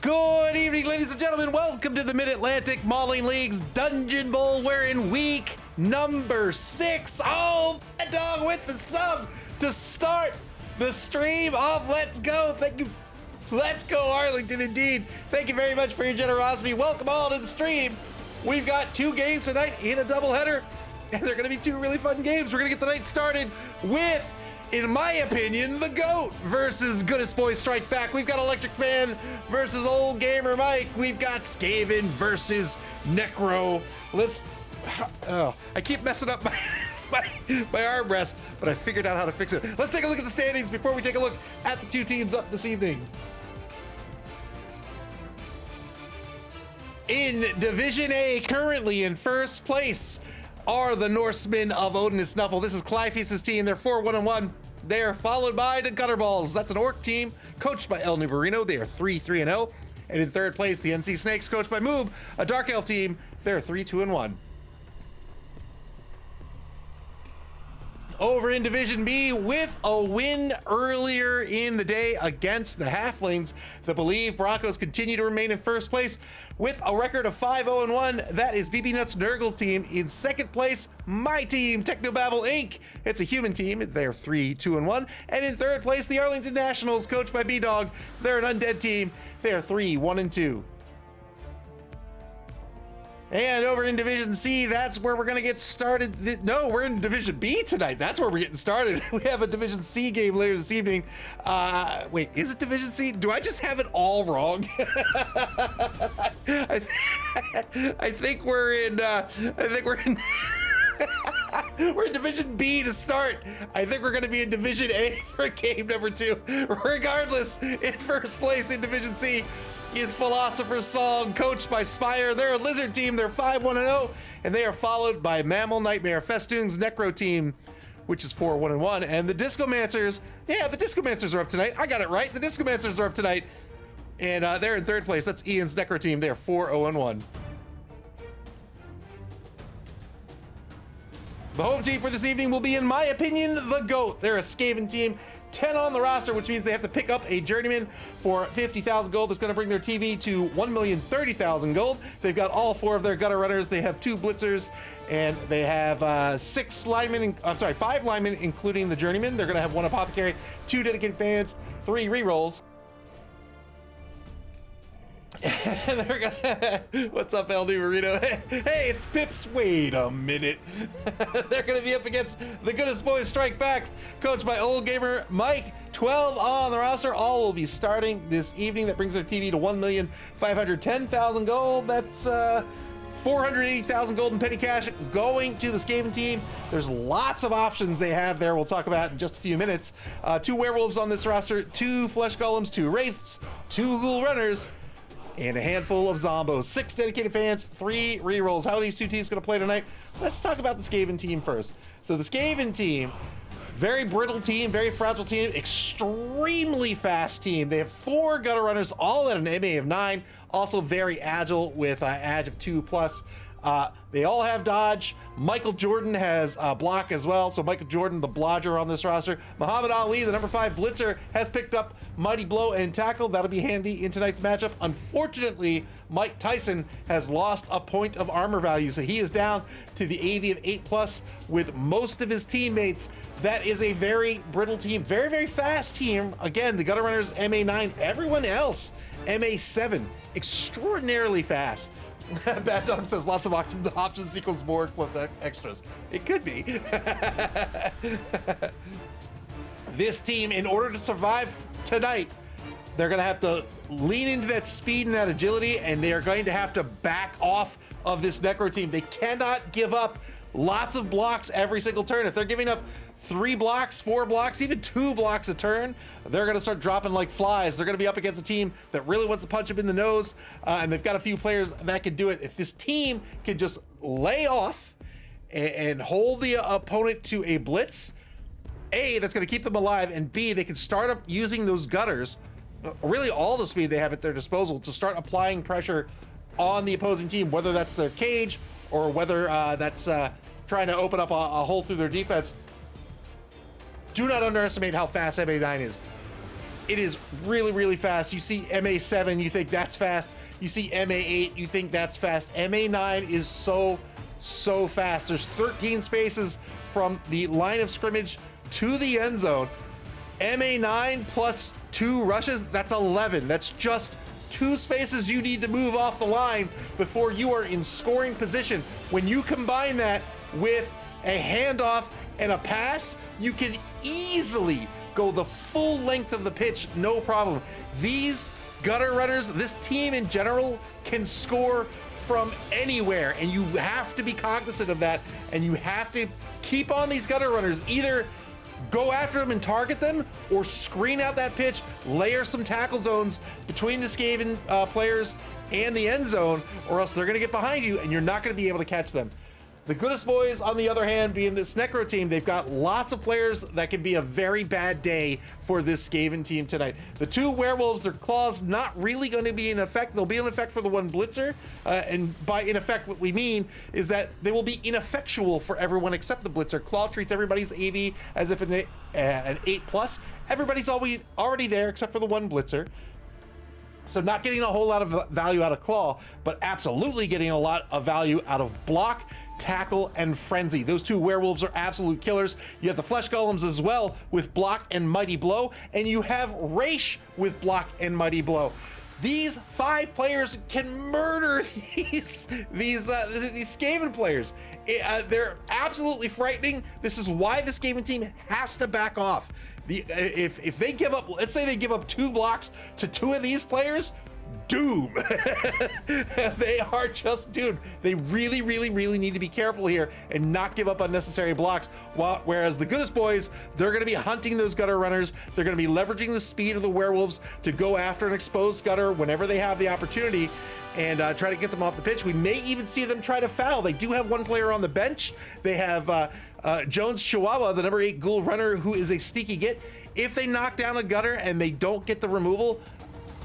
Good evening, ladies and gentlemen. Welcome to the Mid-Atlantic Mauling League's Dungeonbowl. We're in week number 6. Oh, Bad Dog with the sub to start the stream off. Let's go. Thank you. Let's go, Arlington, indeed. Thank you very much for your generosity. Welcome all to the stream. We've got 2 games tonight in a doubleheader, and they're going to be 2 really fun games. We're going to get the night started with, in my opinion, the GOAT versus Goodest Boys Strike Back. We've got Electric Man versus Old Gamer Mike. We've got Skaven versus Necro. I keep messing up my armrest, but I figured out how to fix it. Let's take a look at the standings before we take a look at the 2 teams up this evening. In Division A, currently in first place are the Norsemen of Odin and Snuffle. This is Clyfeus' team. They're 4-1-1. They are followed by the Gutterballs. That's an Orc team coached by El Nubarino. They are 3-3-0. And in third place, the NC Snakes, coached by Moob, a Dark Elf team. They're 3-2-1. Over in Division B, with a win earlier in the day against the Halflings, the Believe Broncos continue to remain in first place with a record of 5-0-1. That is BB Nuts Nurgle's team. In second place, my team, Technobabble Inc. It's a human team. They're 3-2-1. And in third place, the Arlington Nationals, coached by B-Dog. They're an undead team. They are 3-1-2. And over in Division C, that's where we're going to get started. No, we're in Division B tonight. That's where we're getting started. We have a Division C game later this evening. Wait, is it Division C? Do I just have it all wrong? I think we're in, we're in Division B to start. I think we're going to be in Division A for game number 2. Regardless, in first place in Division C is Philosopher's Song, coached by Spire. They're a lizard team. They're 5-1-0, and they are followed by Mammal Nightmare Festoon's Necro team, which is 4-1-1. And the Discomancers, yeah, the Discomancers are up tonight. I got it right. The Discomancers are up tonight, and they're in third place. That's Ian's Necro team. They're 4-0-1. The home team for this evening will be, in my opinion, the GOAT. They're a Skaven team, 10 on the roster, which means they have to pick up a journeyman for 50,000 gold. That's going to bring their TV to 1,030,000 gold. They've got all 4 of their gutter runners. They have 2 blitzers, and they have 5 linemen, including the journeyman. They're going to have 1 apothecary, 2 dedicated fans, 3 rerolls. And they're gonna, what's up, El Nubarino? Hey, it's Pips. Wait a minute. They're gonna be up against the Goodest Boys Strike Back, coached by Old Gamer Mike. 12 on the roster. All will be starting this evening. That brings their TV to 1,510,000 gold. That's 480,000 gold in petty cash going to the Skaven team. There's lots of options they have there. We'll talk about in just a few minutes. 2 werewolves on this roster, 2 flesh golems, 2 wraiths, 2 ghoul runners, and a handful of zombos. 6 dedicated fans, 3 rerolls. How are these 2 teams going to play tonight? Let's talk about the Skaven team first. So the Skaven team, very brittle team, very fragile team, extremely fast team. They have 4 gutter runners, all at an MA of 9. Also very agile with Ag of 2+. They all have dodge. Michael Jordan has block as well. So Michael Jordan, the blodger on this roster. Muhammad Ali, the number 5 blitzer, has picked up Mighty Blow and Tackle. That'll be handy in tonight's matchup. Unfortunately, Mike Tyson has lost a point of armor value, so he is down to the AV of 8+ with most of his teammates. That is a very brittle team, very, very fast team. Again, the gutter runners MA9, everyone else MA7, extraordinarily fast. Bad Dog says lots of options equals more plus extras. It could be. This team, in order to survive tonight, they're going to have to lean into that speed and that agility, and they are going to have to back off of this Necro team. They cannot give up lots of blocks every single turn. If they're giving up 3 blocks, 4 blocks, even 2 blocks a turn, they're going to start dropping like flies. They're going to be up against a team that really wants to punch them in the nose, and they've got a few players that can do it. If this team can just lay off and hold the opponent to a blitz, A, that's going to keep them alive, and B, they can start up using those gutters, really all the speed they have at their disposal, to start applying pressure on the opposing team, whether that's their cage or whether that's trying to open up a hole through their defense. Do not underestimate how fast MA9 is. It is really, really fast. You see MA7, you think that's fast. You see MA8, you think that's fast. MA9 is so fast. There's 13 spaces from the line of scrimmage to the end zone. MA9 plus 2 rushes, that's 11. That's just 2 spaces you need to move off the line before you are in scoring position. When you combine that with a handoff and a pass, you can easily go the full length of the pitch, no problem. These gutter runners, this team in general, can score from anywhere, and you have to be cognizant of that, and you have to keep on these gutter runners. Either go after them and target them, or screen out that pitch, layer some tackle zones between the Skaven players and the end zone, or else they're gonna get behind you and you're not gonna be able to catch them. The Goodest boys, on the other hand, being this Necro team, they've got lots of players that can be a very bad day for this Skaven team tonight. The 2 werewolves, their claws not really going to be in effect. They'll be in effect for the 1 blitzer, and by in effect, what we mean is that they will be ineffectual for everyone except the blitzer. Claw treats everybody's AV as if it's an 8+. Everybody's already there except for the 1 blitzer. So not getting a whole lot of value out of Claw, but absolutely getting a lot of value out of Block, Tackle, and Frenzy. Those 2 werewolves are absolute killers. You have the Flesh Golems as well with Block and Mighty Blow, and you have Raish with Block and Mighty Blow. These 5 players can murder these Skaven players. They're absolutely frightening. This is why the Skaven team has to back off. If they give up, let's say they give up 2 blocks to 2 of these players, doom. They are just doomed. They really, really, really need to be careful here and not give up unnecessary blocks. Whereas the Goodest boys, they're going to be hunting those gutter runners. They're going to be leveraging the speed of the werewolves to go after an exposed gutter whenever they have the opportunity and try to get them off the pitch. We may even see them try to foul. They do have 1 player on the bench. They have Jones Chihuahua, the number 8 ghoul runner, who is a sneaky get. If they knock down a gutter and they don't get the removal,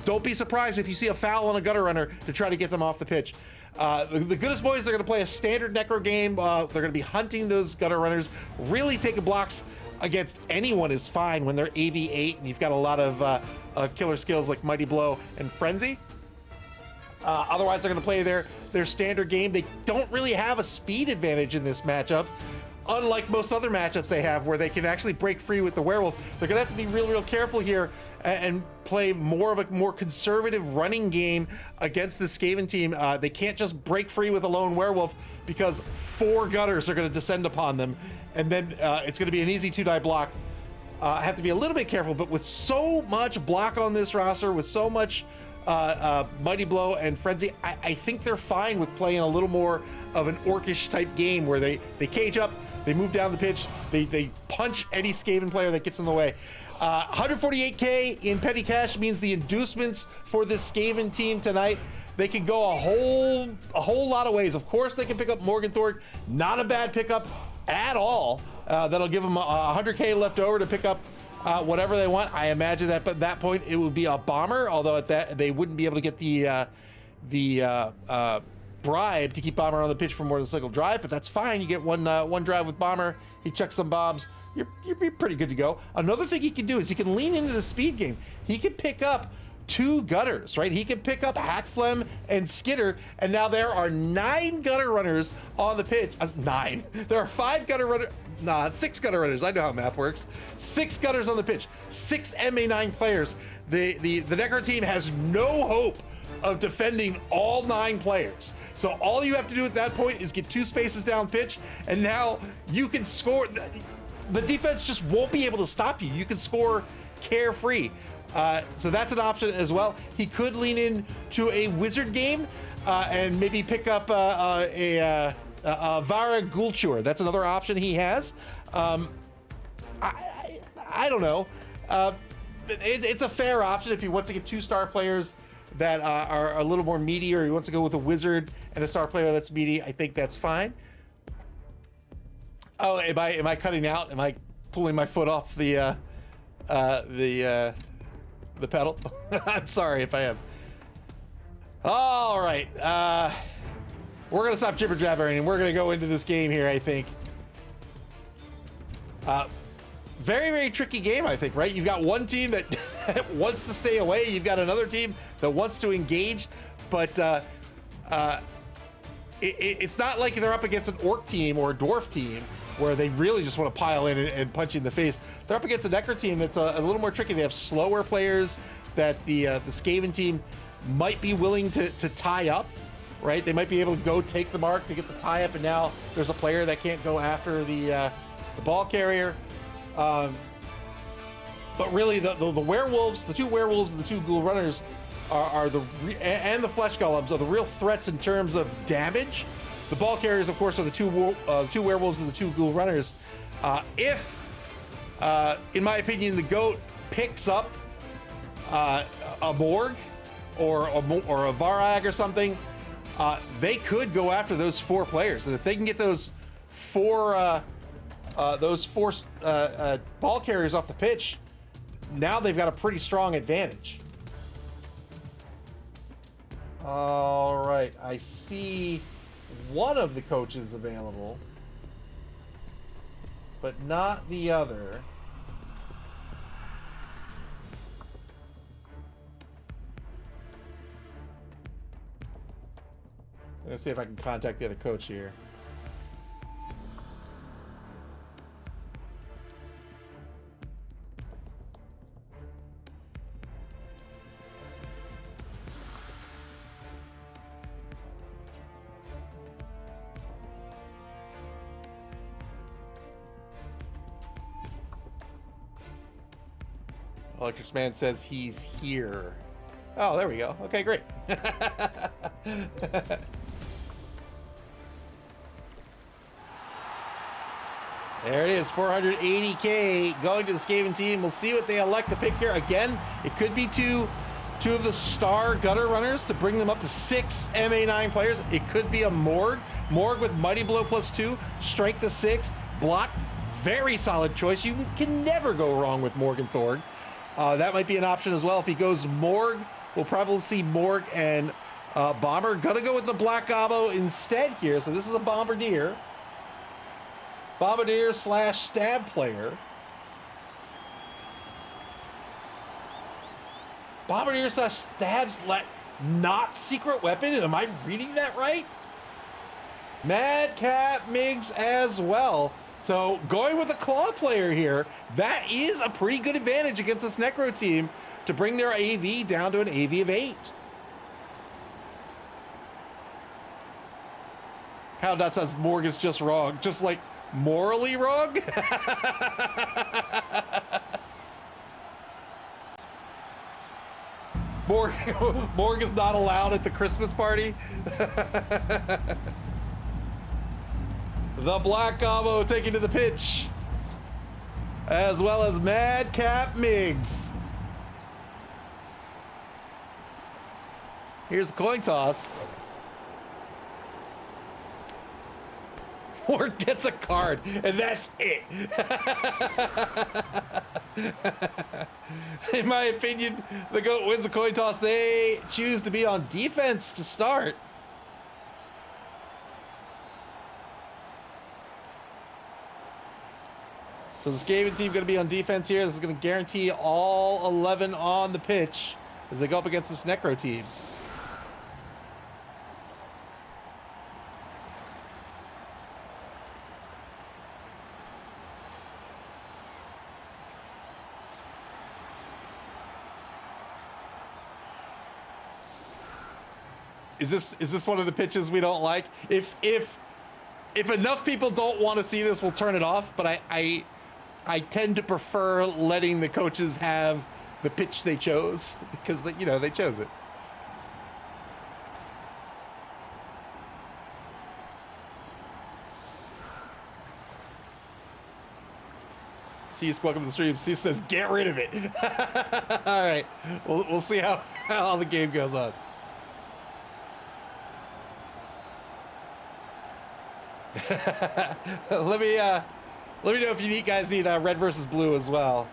don't be surprised if you see a foul on a gutter runner to try to get them off the pitch. The Goodest boys, they're going to play a standard Necro game. They're going to be hunting those gutter runners. Really taking blocks against anyone is fine when they're AV8 and you've got a lot of killer skills like Mighty Blow and Frenzy. Otherwise, they're going to play their standard game. They don't really have a speed advantage in this matchup, unlike most other matchups they have where they can actually break free with the werewolf. They're going to have to be real careful here and play more of a more conservative running game against the Skaven team. They can't just break free with a lone werewolf because 4 gutters are going to descend upon them, and then it's going to be an easy 2-die block. Have to be a little bit careful, but with so much block on this roster, with so much Mighty Blow and Frenzy, I think they're fine with playing a little more of an orcish type game where they cage up, they move down the pitch, they punch any Skaven player that gets in the way. 148K in petty cash means the inducements for this Skaven team tonight, they can go a whole lot of ways. Of course, they can pick up Morgan Thorpe, not a bad pickup at all. That'll give them 100K left over to pick up whatever they want. I imagine that at that point it would be a bomber, although at that they wouldn't be able to get the bribe to keep Bomber on the pitch for more than a single drive, but that's fine. You get one drive with Bomber, he checks some bombs, you're pretty good to go. Another thing he can do is he can lean into the speed game. He can pick up 2 gutters, right? He can pick up Hackflem and Skitter, and now there are 9 gutter runners on the pitch. 9. There are 5 gutter runners. 6 gutter runners. I know how math works. 6 gutters on the pitch. 6 MA9 players. The Necro team has no hope of defending all 9 players. So all you have to do at that point is get 2 spaces down pitch, and now you can score. The defense just won't be able to stop you. You can score carefree. So that's an option as well. He could lean in to a wizard game and maybe pick up a Vara Gulchur. That's another option he has. I don't know. It's a fair option if he wants to get 2 star players that are a little more meaty, or he wants to go with a wizard and a star player that's meaty. I think that's fine. Oh, am I cutting out? Am I pulling my foot off the pedal? I'm sorry if I am. All right. We're going to stop jibber-jabbering and we're going to go into this game here, I think. very, very tricky game, I think, right? You've got one team that wants to stay away. You've got another team that wants to engage, but it's not like they're up against an orc team or a dwarf team where they really just want to pile in and punch you in the face. They're up against a Necro team that's a little more tricky. They have slower players that the Skaven team might be willing to tie up, right? They might be able to go take the mark to get the tie up, and now there's a player that can't go after the ball carrier. But really, the werewolves, the two werewolves and the two ghoul runners are and the flesh golems are the real threats in terms of damage. The ball carriers, of course, are the two werewolves and the two ghoul runners. If, in my opinion, the goat picks up a Morg or a Varag or something, they could go after those four players, and if they can get those four ball carriers off the pitch, now they've got a pretty strong advantage. All right, I see one of the coaches available, but not the other. Let's see if I can contact the other coach here. Electric Man says he's here. Oh, there we go. Okay, great. There it is, 480K going to the Skaven team. We'll see what they elect to pick here. Again, it could be two of the star gutter runners to bring them up to 6 MA9 players. It could be a Morg with Mighty Blow +2, Strength to 6, block. Very solid choice. You can never go wrong with Morg and Thorg. That might be an option as well. If he goes Morg, we'll probably see Morg and Bomber. Gonna go with the Black Gobbo instead here. So this is a Bombardier. Bombardier / stab player. Bombardier / stabs not secret weapon. Am I reading that right? Madcap Migs as well. So going with a claw player here, that is a pretty good advantage against this Necro team to bring their AV down to an AV of 8. How that says Morg is just wrong, just like morally wrong. Morg is not allowed at the Christmas party. The Black Gobbo taking to the pitch, as well as Madcap Migs. Here's the coin toss. Morg gets a card, and that's it. In my opinion, the goat wins the coin toss. They choose to be on defense to start. So the Skaven team going to be on defense here. This is going to guarantee all 11 on the pitch as they go up against this Necro team. Is this one of the pitches we don't like? If enough people don't want to see this, we'll turn it off. But I tend to prefer letting the coaches have the pitch they chose because they chose it. Cease, welcome to the stream. Cease says, get rid of it. All right, we'll see how the game goes on. Let me know if you guys need red versus blue as well.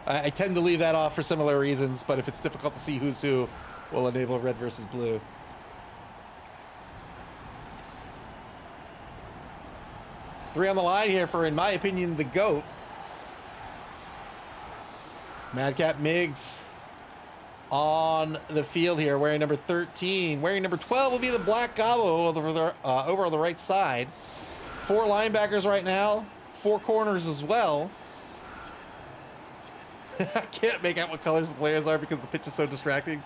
I tend to leave that off for similar reasons, but if it's difficult to see who's who, we'll enable red versus blue. Three on the line here for, in my opinion, the GOAT. Madcap Miggs on the field here, wearing number 13. Wearing number 12 will be the Black Gobbo over on the right side. 4 linebackers right now, 4 corners as well. I can't make out what colors the players are because the pitch is so distracting.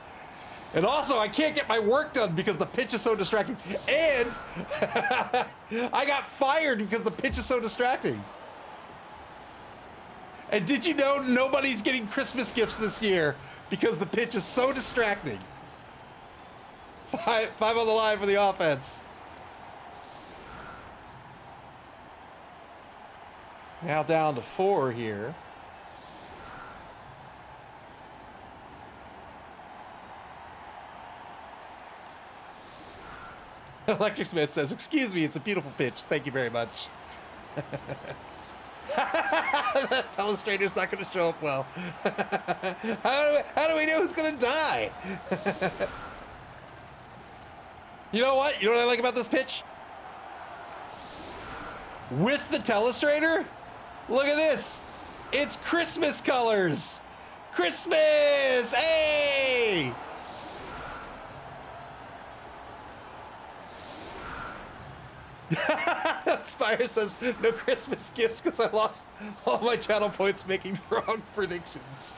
And also, I can't get my work done because the pitch is so distracting. And I got fired because the pitch is so distracting. And did you know nobody's getting Christmas gifts this year because the pitch is so distracting? Five on the line for the offense. Now down to 4 here. Electric Smith says, "Excuse me, it's a beautiful pitch. Thank you very much." The telestrator's not going to show up well. How do we know who's going to die? You know what? You know what I like about this pitch? With the telestrator, look at this. It's Christmas colors. Christmas! Hey! Spire says, "No Christmas gifts because I lost all my channel points making wrong predictions."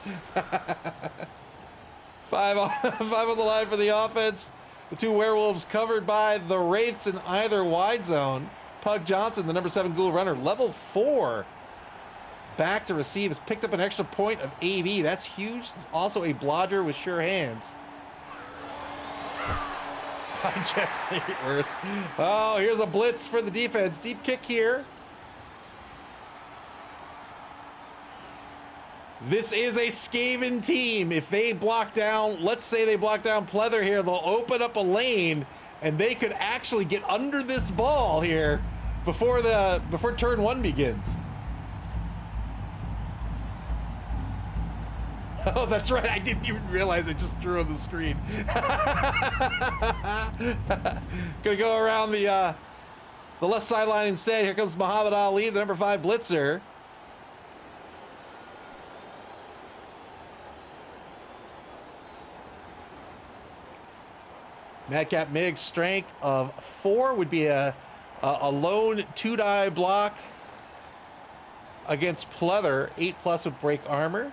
5 on the line for the offense. The 2 werewolves covered by the Wraiths in either wide zone. Pug Johnson, the number 7 ghoul runner, level 4. Back to receive, has picked up an extra point of AV. That's huge. It's also a blodger with sure hands. Jets make it worse. Oh, here's a blitz for the defense. Deep kick here. This is a Skaven team. If they block down, let's say they block down Pleather here, they'll open up a lane and they could actually get under this ball here before turn 1 begins. Oh, that's right. I didn't even realize I just drew on the screen. Gonna go around the left sideline instead. Here comes Muhammad Ali, the number 5 blitzer. Madcap Miggs, strength of 4 would be a lone 2-die block against Pleather. 8+ would break armor.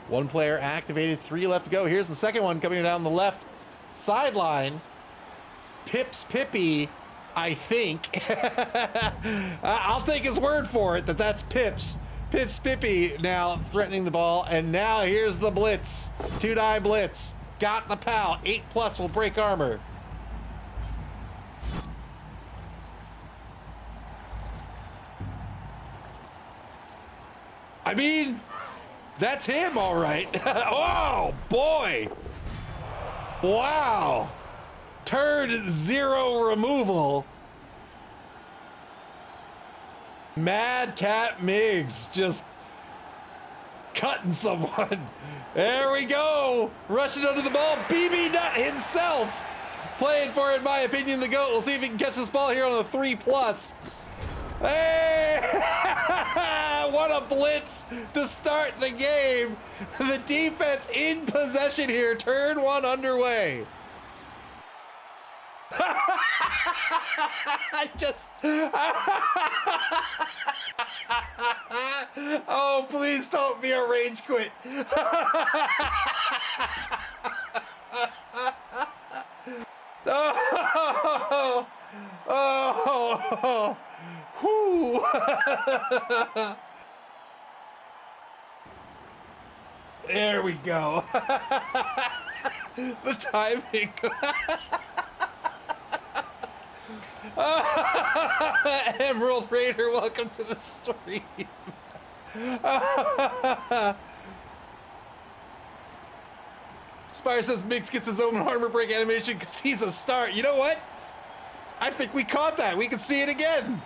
1 player activated, 3 left to go. Here's the second one coming down the left sideline. Pips Pippy, I think. I'll take his word for it that's Pips. Pips Pippy now threatening the ball. And now here's the blitz. 2-die blitz. Got the POW. 8+ will break armor. I mean, that's him, all right. Oh, boy. Wow. Turn 0 removal. Madcap Miggs just cutting someone. There we go. Rushing under the ball. BB Nut himself playing for, in my opinion, the GOAT. We'll see if he can catch this ball here on a 3+. Hey! What a blitz to start the game. The defense in possession here. Turn 1 underway. I just... Oh, please don't be a rage quit. Oh, oh, whoo. There we go. The timing. Emerald Raider, welcome to the stream. Spire says Mix gets his own armor break animation because he's a star. You know what? I think we caught that. We can see it again.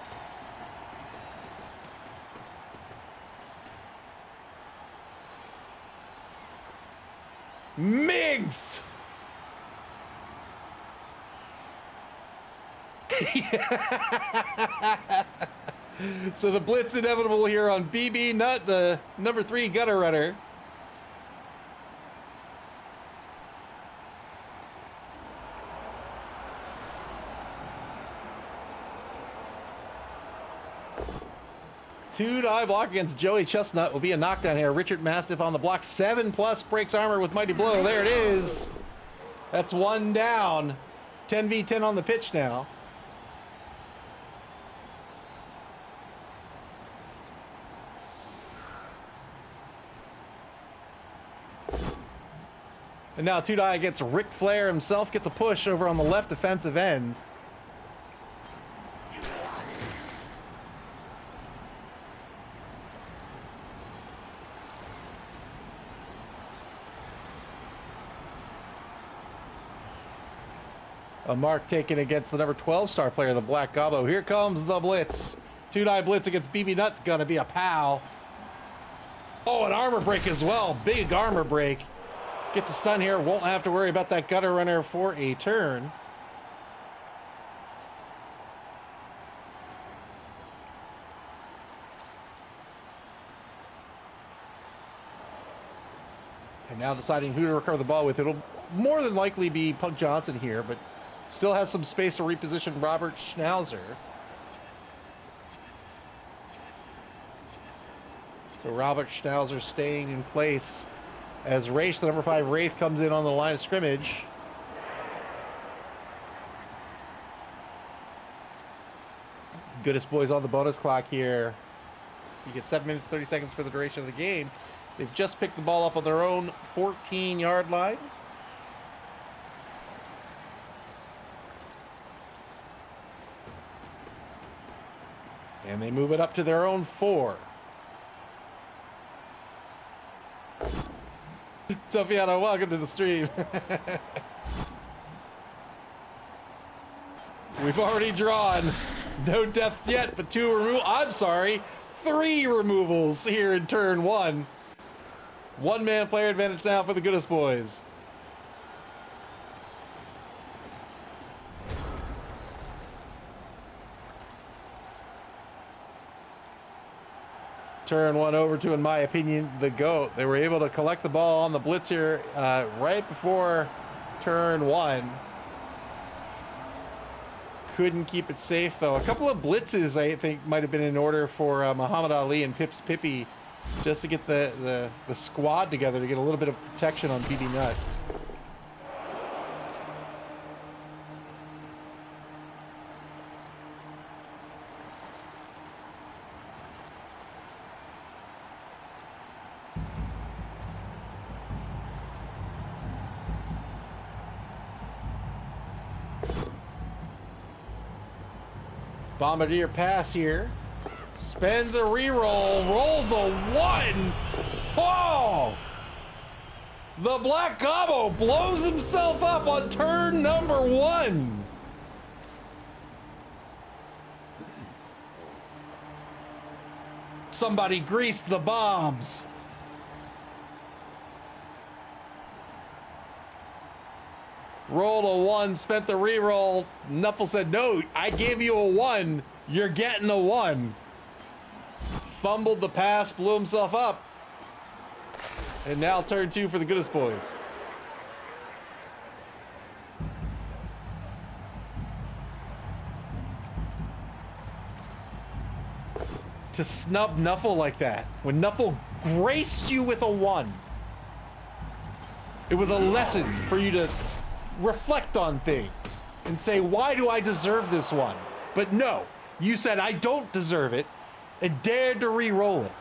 Migs! So the blitz inevitable here on BB Nut, the number 3 gutter runner. Two-die block against Joey Chestnut will be a knockdown here. Richard Mastiff on the block. 7+ breaks armor with Mighty Blow. There it is. That's one down. 10v10 on the pitch now. And now two-die against Ric Flair himself. Gets a push over on the left defensive end. A mark taken against the number 12 star player, the Black Gobbo. Here comes the blitz. Two-die blitz against BB Nut's gonna be a pow. Oh, an armor break as well. Big armor break. Gets a stun here. Won't have to worry about that gutter runner for a turn. And now deciding who to recover the ball with. It'll more than likely be Pug Johnson here, but still has some space to reposition Robert Schnauzer. So Robert Schnauzer staying in place as Race, the number 5 Wraith, comes in on the line of scrimmage. Goodest boys on the bonus clock here. You get 7 minutes, 30 seconds for the duration of the game. They've just picked the ball up on their own 14-yard line. And they move it up to their own 4. Sofiano, welcome to the stream. We've already drawn. No deaths yet, but 2 removals. I'm sorry, 3 removals here in turn 1. One-man player advantage now for the Goodest boys. Turn 1 over to, in my opinion, the GOAT. They were able to collect the ball on the blitz here right before turn 1. Couldn't keep it safe, though. A couple of blitzes, I think, might have been in order for Muhammad Ali and Pips Pippi, just to get the squad together to get a little bit of protection on BB Nut. Bombardier pass here. Spends a reroll. Rolls a 1. Oh! The Black Gobbo blows himself up on turn number 1. Somebody greased the bombs. Rolled a 1, spent the reroll. Nuffle said, no, I gave you a 1. You're getting a 1. Fumbled the pass, blew himself up. And now turn 2 for the Goodest boys. To snub Nuffle like that, when Nuffle graced you with a 1. It was a lesson for you to reflect on things and say, why do I deserve this 1? But no, you said I don't deserve it and dared to re-roll it.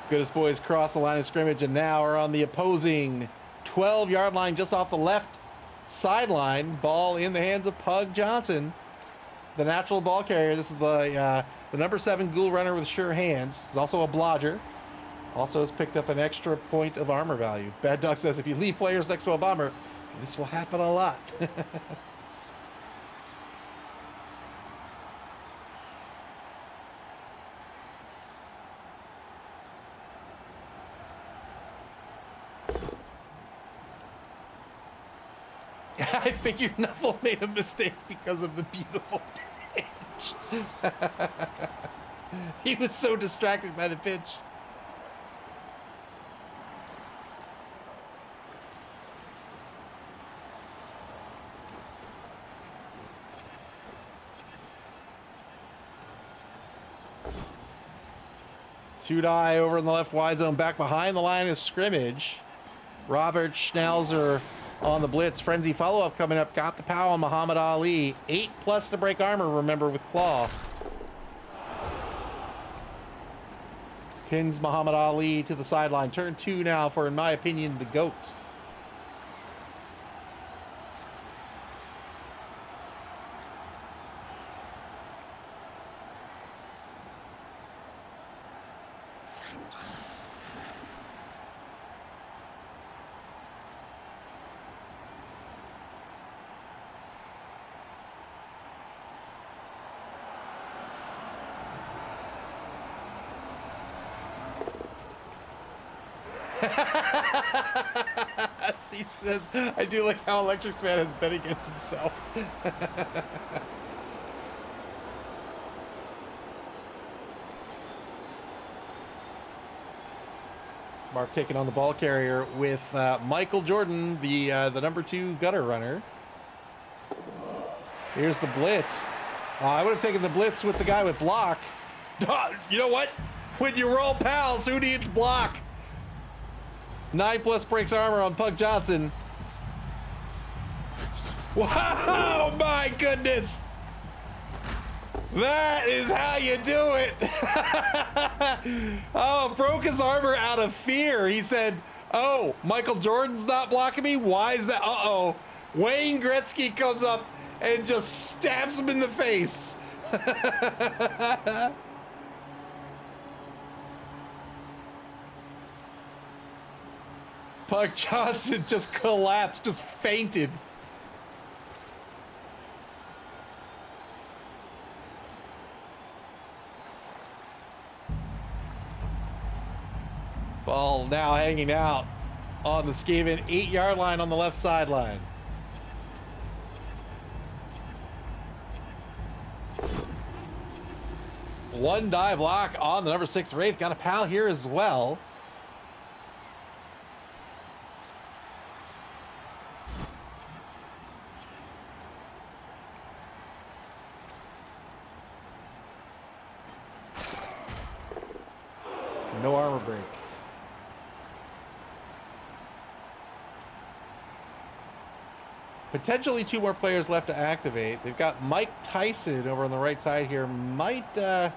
Goodest boys cross the line of scrimmage and now are on the opposing 12-yard line, just off the left sideline. Ball in the hands of Pug Johnson, the natural ball carrier. This is the number 7 ghoul runner with sure hands. He's also a blodger. Also has picked up an extra point of armor value. Bad Dog says if you leave players next to a bomber, this will happen a lot. I figured Nuffle made a mistake because of the beautiful pitch. He was so distracted by the pitch. Two die over in the left wide zone, back behind the line of scrimmage. Robert Schnauzer on the blitz. Frenzy follow-up coming up. Got the pow on Muhammad Ali. 8+ to break armor, remember, with claw. Pins Muhammad Ali to the sideline. Turn 2 now for, in my opinion, the GOAT. He says, I do like how Electric Man has bet against himself. Mark taking on the ball carrier with Michael Jordan, the number 2 gutter runner. Here's the blitz. I would have taken the blitz with the guy with block. You know what? When you roll pals, who needs block? 9+ breaks armor on Pug Johnson. Wow, my goodness. That is how you do it. Oh, broke his armor out of fear. He said, oh, Michael Jordan's not blocking me? Why is that? Uh-oh. Wayne Gretzky comes up and just stabs him in the face. Pug Johnson just collapsed, just fainted. Ball now hanging out on the Skaven 8-yard line on the left sideline. One die block on the number 6 Wraith. Got a pal here as well. No armor break. Potentially 2 more players left to activate. They've got Mike Tyson over on the right side here. Might dodge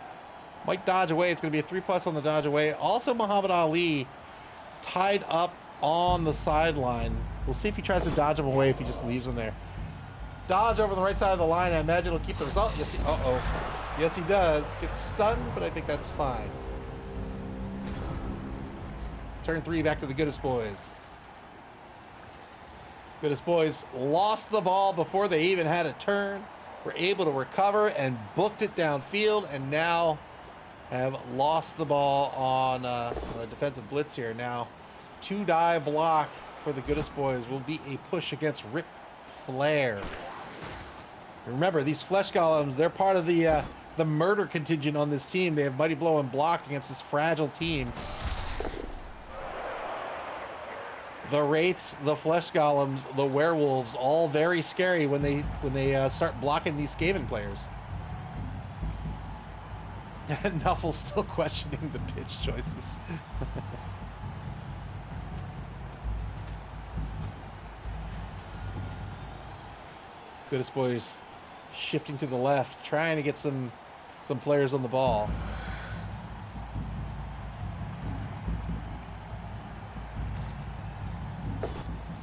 away. It's going to be a 3+ on the dodge away. Also Muhammad Ali tied up on the sideline. We'll see if he tries to dodge him away, if he just leaves him there. Dodge over the right side of the line. I imagine it'll keep the result. Yes, yes, he does. Gets stunned, but I think that's fine. Turn 3 back to the Goodest boys. Goodest boys lost the ball before they even had a turn. Were able to recover and booked it downfield, and now have lost the ball on a defensive blitz here. Now, 2 die block for the Goodest boys will be a push against Ric Flair. Remember, these flesh golems, they're part of the murder contingent on this team. They have Mighty Blow and block against this fragile team. The Wraiths, the Flesh Golems, the Werewolves, all very scary when they start blocking these Skaven players. And Nuffle's still questioning the pitch choices. Goodest boys shifting to the left, trying to get some players on the ball.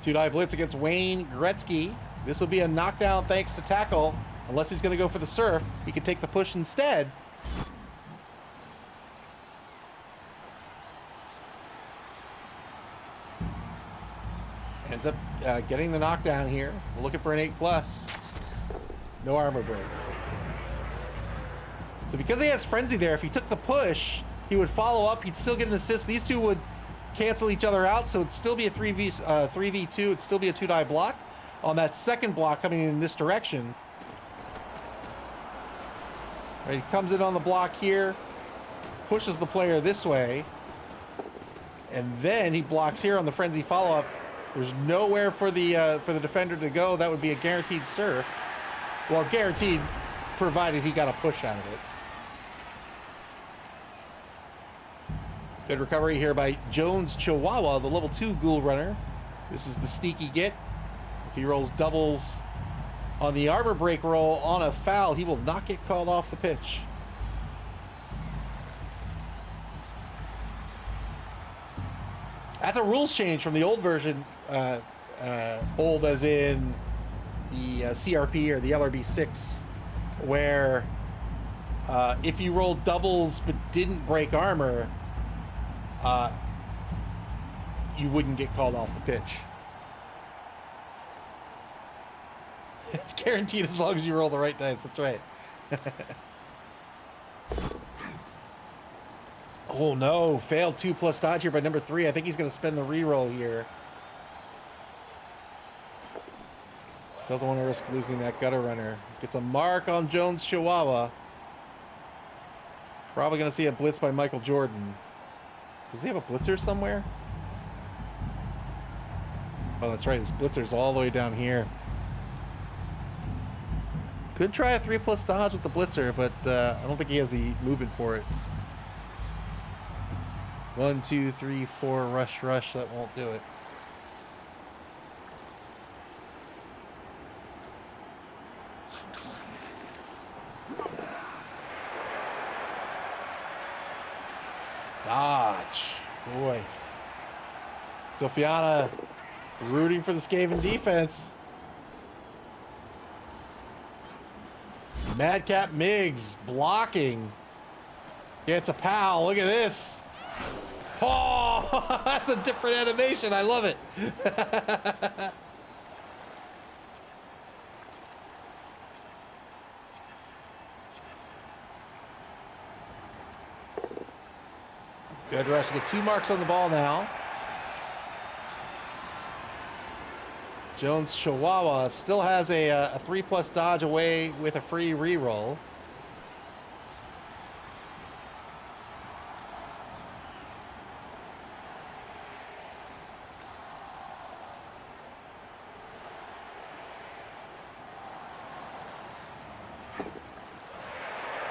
Two-die blitz against Wayne Gretzky. This will be a knockdown thanks to tackle. Unless he's going to go for the surf, he can take the push instead. Ends up getting the knockdown here. We're looking for an 8+. No armor break. So because he has Frenzy there, if he took the push, he would follow up. He'd still get an assist. These two would cancel each other out, so it'd still be a 3v2. It'd still be a 2-die block. on that second block coming in this direction. Right, he comes in on the block here, pushes the player this way, and then he blocks here on the frenzy follow-up. There's nowhere for the defender to go. That would be a guaranteed surf. Well, guaranteed, provided he got a push out of it. Good recovery here by Jones Chihuahua, the level 2 ghoul runner. This is the sneaky get. If he rolls doubles on the armor break roll on a foul, he will not get called off the pitch. That's a rules change from the old version, old as in the CRP or the LRB 6, where if you rolled doubles but didn't break armor, you wouldn't get called off the pitch. It's guaranteed as long as you roll the right dice. That's right. Oh no, failed 2+ dodge here by number 3. I think he's going to spend the reroll here. Doesn't want to risk losing that gutter runner. Gets a mark on Jones Chihuahua. Probably going to see a blitz by Michael Jordan. Does he have a blitzer somewhere? Oh, that's right. His blitzer's all the way down here. Could try a 3+ dodge with the blitzer, but I don't think he has the movement for it. 1, 2, 3, 4, rush, rush. That won't do it. Dodge. Boy. Sofiana rooting for the Skaven defense. Madcap Miggs blocking. Gets a pal. Look at this. Oh, that's a different animation. I love it. Good rush. Get 2 marks on the ball now. Jones Chihuahua still has a 3+ dodge away with a free reroll.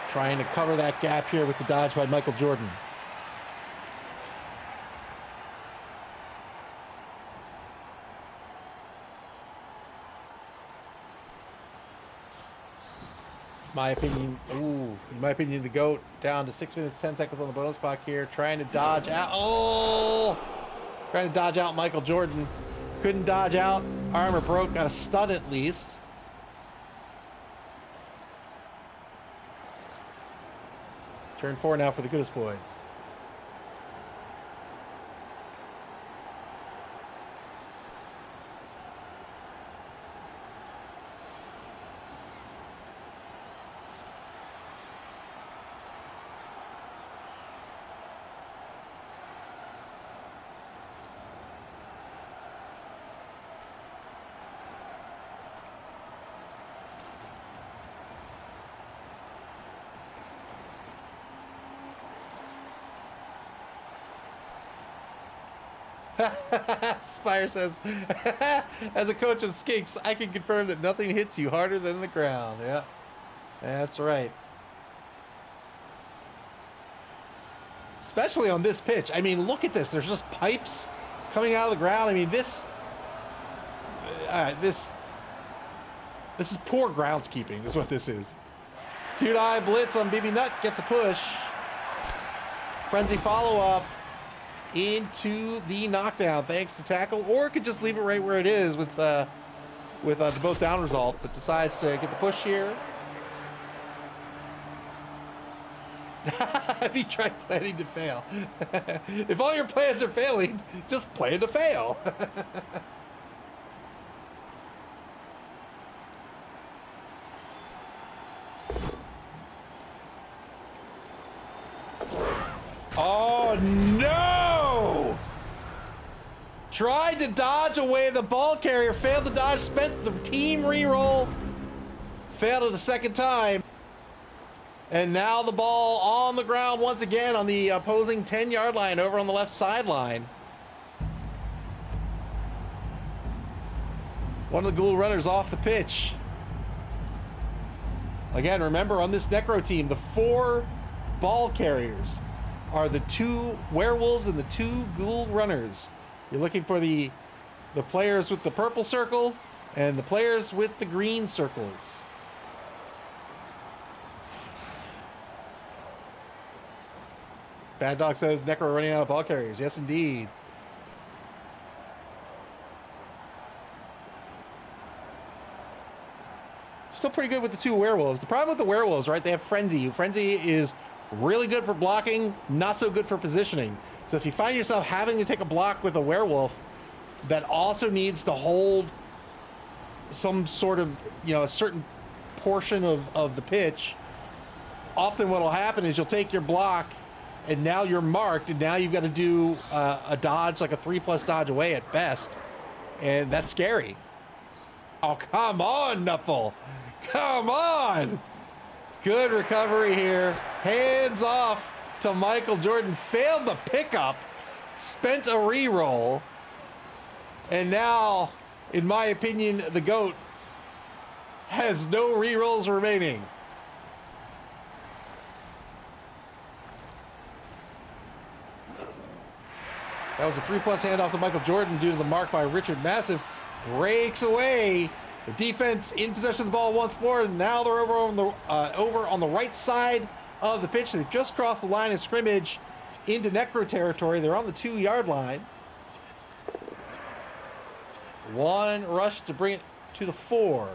Trying to cover that gap here with the dodge by Michael Jordan. In my opinion, the GOAT down to 6 minutes, 10 seconds on the bonus clock here. Trying to dodge out. Oh! Trying to dodge out Michael Jordan. Couldn't dodge out. Armor broke. Got a stun at least. Turn 4 now for the Goodest boys. Spire says, as a coach of skinks, I can confirm that nothing hits you harder than the ground. Yeah, that's right. Especially on this pitch. I mean, look at this. There's just pipes coming out of the ground. I mean, this is poor groundskeeping is what this is. 2-die blitz on BB Nut, gets a push. Frenzy follow-up into the knockdown thanks to tackle, or could just leave it right where it is with the both down result, but decides to get the push here. If you tried planning to fail. If all your plans are failing, just plan to fail. Oh no! Tried to dodge away the ball carrier, failed to dodge, spent the team reroll, failed it a second time. And now the ball on the ground once again on the opposing 10-yard line over on the left sideline. One of the ghoul runners off the pitch. Again, remember on this Necro team, the 4 ball carriers are the 2 werewolves and the 2 ghoul runners. You're looking for the players with the purple circle and the players with the green circles. Bad Dog says Necro running out of ball carriers. Yes, indeed. Still pretty good with the 2 werewolves. The problem with the werewolves, right? They have Frenzy. Frenzy is really good for blocking, not so good for positioning. So if you find yourself having to take a block with a werewolf that also needs to hold some sort of, you know, a certain portion of the pitch, often what will happen is you'll take your block and now you're marked and now you've got to do a dodge, like a 3+ dodge away at best. And that's scary. Oh, come on, Nuffle. Come on. Good recovery here. Hands off to Michael Jordan. Failed the pickup. Spent a reroll. And now, in my opinion, the GOAT has no rerolls remaining. That was a 3+ handoff to Michael Jordan due to the mark by Richard Massive. Breaks away. The defense in possession of the ball once more. Now they're over on the right side of the pitch. They've just crossed the line of scrimmage into Necro territory. They're on the 2-yard line. One rush to bring it to the 4.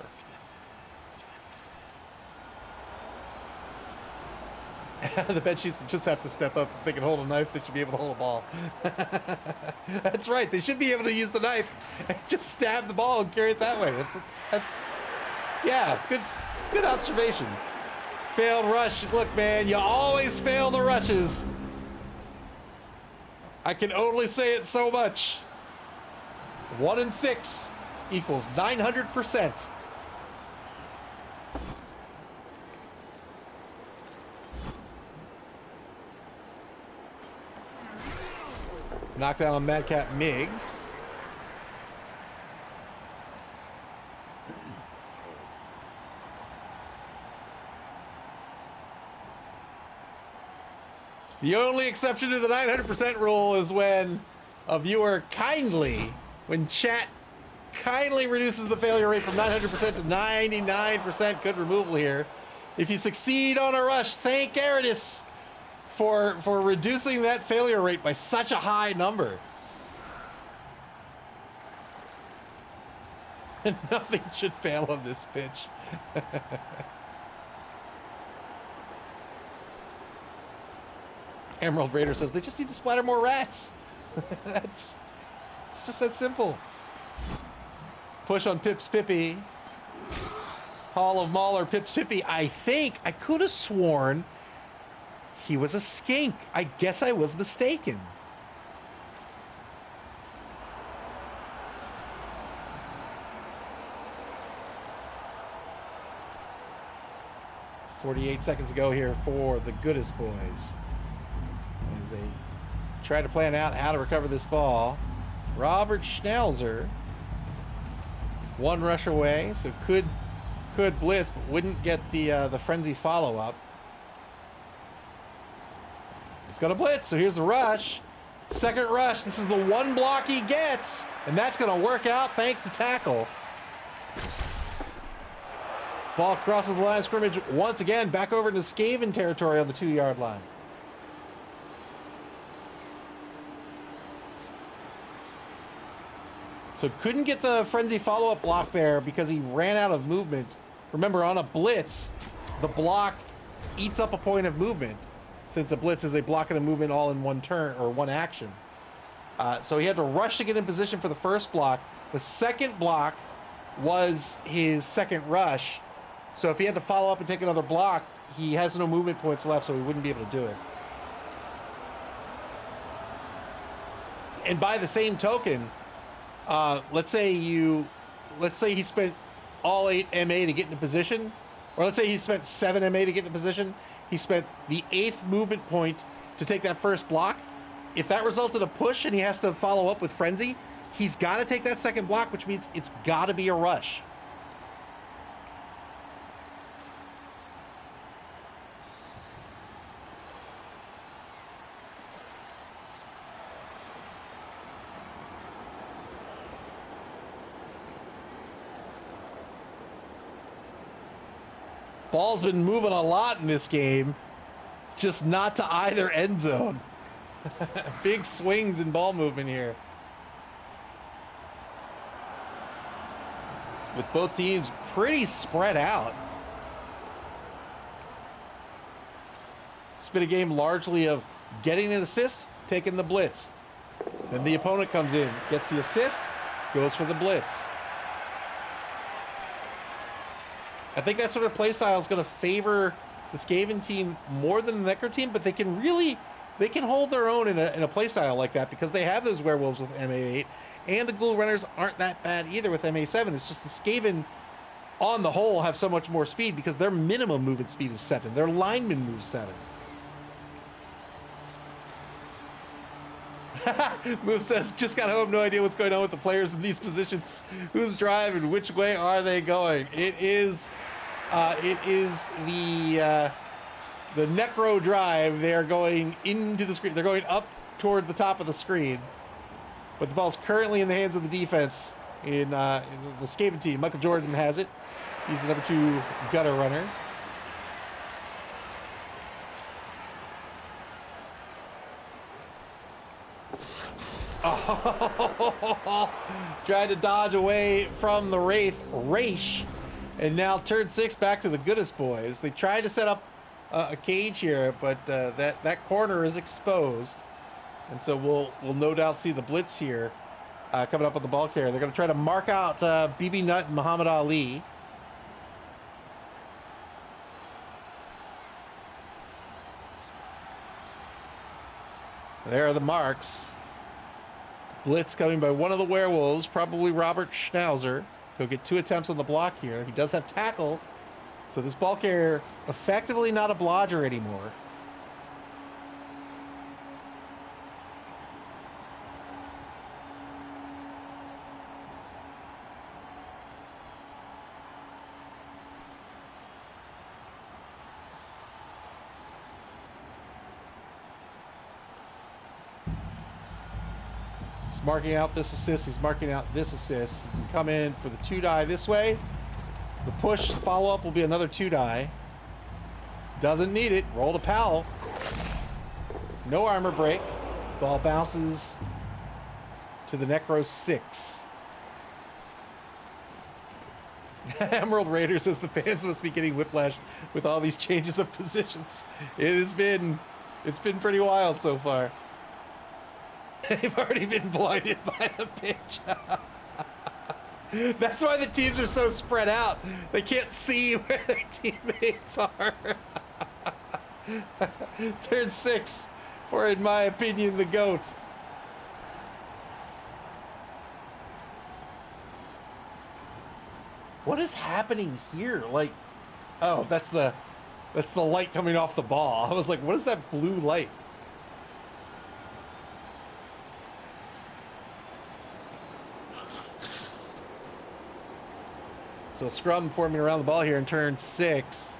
The bed sheets just have to step up. If they can hold a knife, they should be able to hold a ball. That's right. They should be able to use the knife and just stab the ball and carry it that way. That's yeah, good observation. Failed rush. Look, man, you always fail the rushes. I can only say it so much. 1 in 6 equals 900%. Knockdown on Madcap Miggs. The only exception to the 900% rule is when a viewer when chat kindly reduces the failure rate from 900% to 99%. Good removal here. If you succeed on a rush, thank Aridus for reducing that failure rate by such a high number. Nothing should fail on this pitch. Emerald Raider says they just need to splatter more rats. It's just that simple. Push on Pips Pippy. Hall of Mauler, Pips Pippy. I could have sworn he was a skink. I guess I was mistaken. "48 seconds to go here for the Goodest boys as they try to plan out how to recover this ball. Robert Schnauzer, 1 rush away, so could blitz, but wouldn't get the frenzy follow-up. He's going to blitz, so here's the rush. Second rush. This is the 1 block he gets, and that's going to work out thanks to tackle. Ball crosses the line of scrimmage once again, back over into Skaven territory on the 2-yard line. So couldn't get the frenzy follow-up block there because he ran out of movement. Remember, on a blitz, the block eats up a point of movement, since a blitz is a block and a movement all in one turn or one action. So he had to rush to get in position for the first block. The second block was his second rush. So if he had to follow up and take another block, he has no movement points left, so he wouldn't be able to do it. And by the same token, let's say he spent all 8 MA to get into position, or let's say he spent 7 MA to get into position. He spent the 8th movement point to take that first block. If that results in a push and he has to follow up with Frenzy, he's got to take that second block, which means it's got to be a rush. Ball's been moving a lot in this game, just not to either end zone. Big swings in ball movement here. With both teams pretty spread out. It's been a game largely of getting an assist, taking the blitz. Then the opponent comes in, gets the assist, goes for the blitz. I think that sort of play style is going to favor the Skaven team more than the Necro team, but they can hold their own in a play style like that because they have those werewolves with MA8, and the Ghoul Runners aren't that bad either with MA7. It's just the Skaven, on the whole, have so much more speed because their minimum movement speed is 7. Their lineman moves 7. Move says, just got home, no idea what's going on with the players in these positions. Who's driving? Which way are they going? It is the Necro drive. They are going into the screen. They're going up toward the top of the screen. But the ball's currently in the hands of the defense in the Skaven team. Michael Jordan has it. He's the number 2 gutter runner. Oh, tried to dodge away from the Wraith. Raish. And now turn 6 back to the Goodest boys. They tried to set up a cage here, but that corner is exposed. And so we'll no doubt see the blitz here coming up on the ball carrier. They're going to try to mark out BB Nut and Muhammad Ali. There are the marks. Blitz coming by one of the werewolves, probably Robert Schnauzer. He'll get 2 attempts on the block here. He does have tackle, so this ball carrier effectively not a blodger anymore. He's marking out this assist. He's marking out this assist. He can come in for the 2-die this way. The push follow-up will be another 2-die. Doesn't need it. Roll to Powell. No armor break. Ball bounces to the Necro 6. Emerald Raider says the fans must be getting whiplash with all these changes of positions. It's been pretty wild so far. They've already been blinded by the pitch. That's why the teams are so spread out. They can't see where their teammates are. Turn 6 for, in my opinion, the GOAT. What is happening here? Like, oh, that's the light coming off the ball. I was like, what is that blue light? So scrum forming around the ball here in turn 6.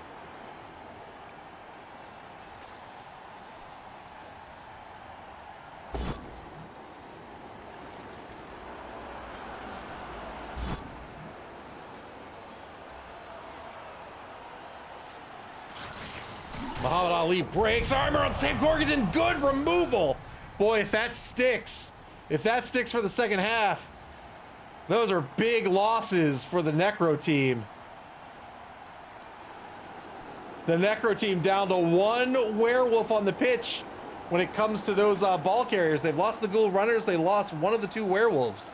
Muhammad Ali breaks armor on Sam Gorgon. Good removal. Boy, if that sticks for the second half, those are big losses for the Necro team. The Necro team down to 1 werewolf on the pitch when it comes to those ball carriers. They've lost the Ghoul Runners. They lost one of the 2 werewolves.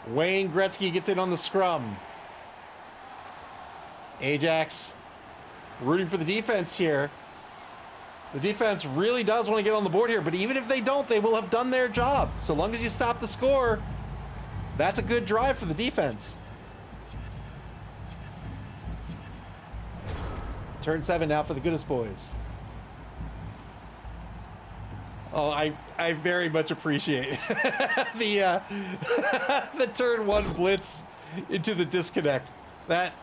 Wayne Gretzky gets in on the scrum. Ajax rooting for the defense here. The defense really does want to get on the board here, but even if they don't, they will have done their job. So long as you stop the score, that's a good drive for the defense. Turn 7 now for the Goodest boys. Oh, I very much appreciate the the turn 1 blitz into the disconnect. That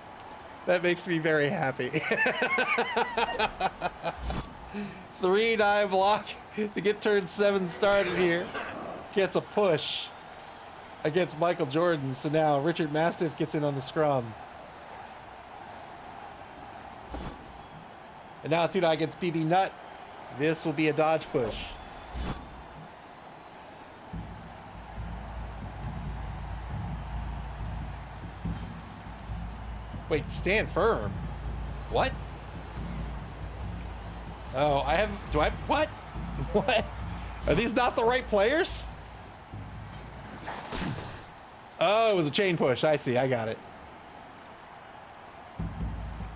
makes me very happy. 3-9 block to get turn 7 started here. Gets a push against Michael Jordan. So now Richard Mastiff gets in on the scrum. And now 2-9 against BB Nut. This will be a dodge push. Wait, stand firm. What? Oh, what? What? Are these not the right players? Oh, it was a chain push. I see, I got it.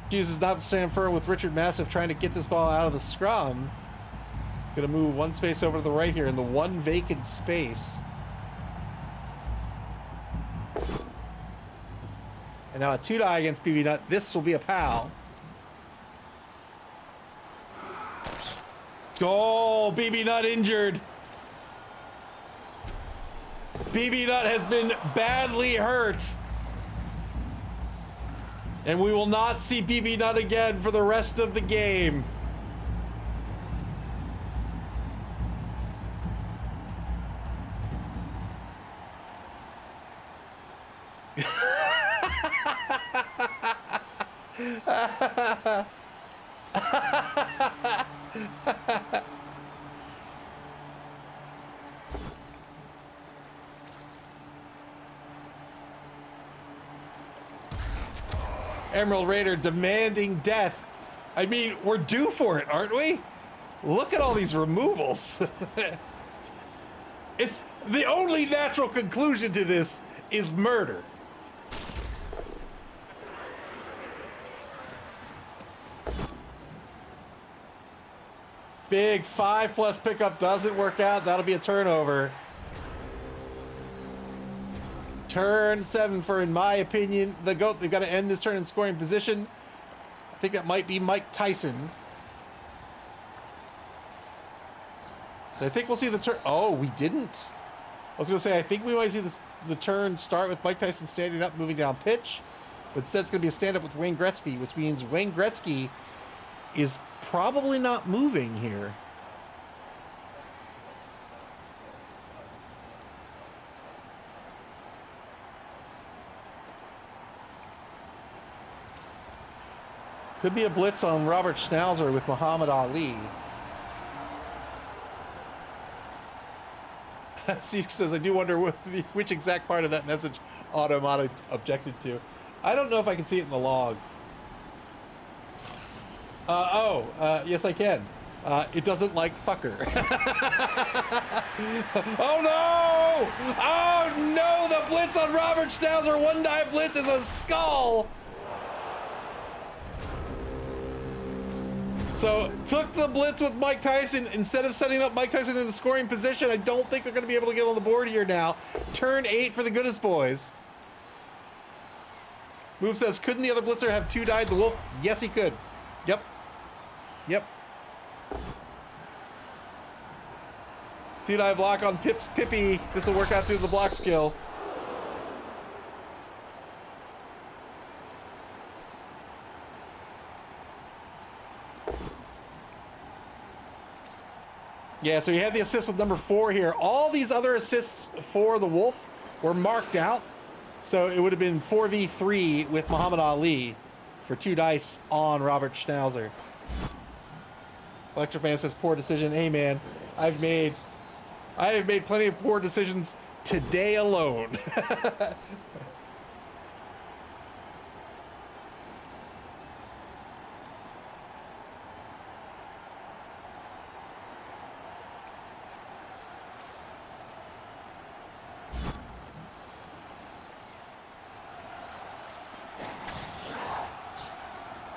Chooses not to stand firm with Richard Mastiff trying to get this ball out of the scrum. It's gonna move one space over to the right here in the one vacant space. And now a 2-die against BB Nut. This will be a PAL. Goal! BB Nut injured. BB Nut has been badly hurt. And we will not see BB Nut again for the rest of the game. Emerald Raider demanding death. I mean, we're due for it, aren't we? Look at all these removals. It's the only natural conclusion to this is murder. Big 5+ pickup doesn't work out. That'll be a turnover. Turn 7 for, in my opinion, the GOAT. They've got to end this turn in scoring position. I think that might be Mike Tyson. I think we'll see the turn. Oh, we didn't. I was going to say, I think we might see the turn start with Mike Tyson standing up, moving down pitch. But instead, it's going to be a stand-up with Wayne Gretzky, which means Wayne Gretzky is probably not moving here. Could be a blitz on Robert Schnauzer with Muhammad Ali. Seek says, I do wonder which exact part of that message Automata objected to. I don't know if I can see it in the log. Yes I can. It doesn't like fucker. Oh no! Oh no! The blitz on Robert Schnauzer, 1-die blitz is a skull! So, took the blitz with Mike Tyson. Instead of setting up Mike Tyson in the scoring position, I don't think they're going to be able to get on the board here now. Turn 8 for the Goodest boys. Move says, couldn't the other blitzer have 2-died the wolf? Yes, he could. Yep. Yep. 2-die block on Pippi. This will work out through the block skill. Yeah, so you had the assist with number 4 here. All these other assists for the Wolf were marked out. So it would have been 4v3 with Muhammad Ali for 2 dice on Robert Schnauzer. Electric Man says, poor decision. Hey, man, I have made plenty of poor decisions today alone.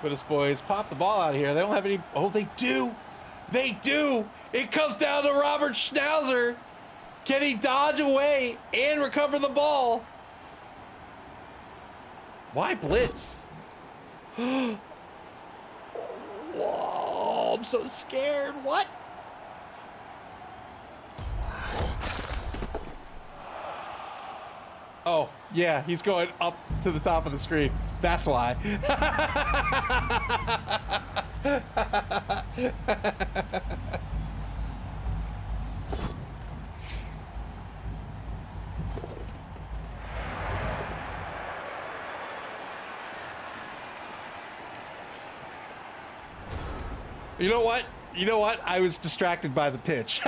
Goodest boys pop the ball out of here. They don't have any. Oh, they do. They do. It comes down to Robert Schnauzer. Can he dodge away and recover the ball? Why blitz? Whoa, I'm so scared. What? Oh, yeah, he's going up to the top of the screen. That's why. You know what? You know what? I was distracted by the pitch.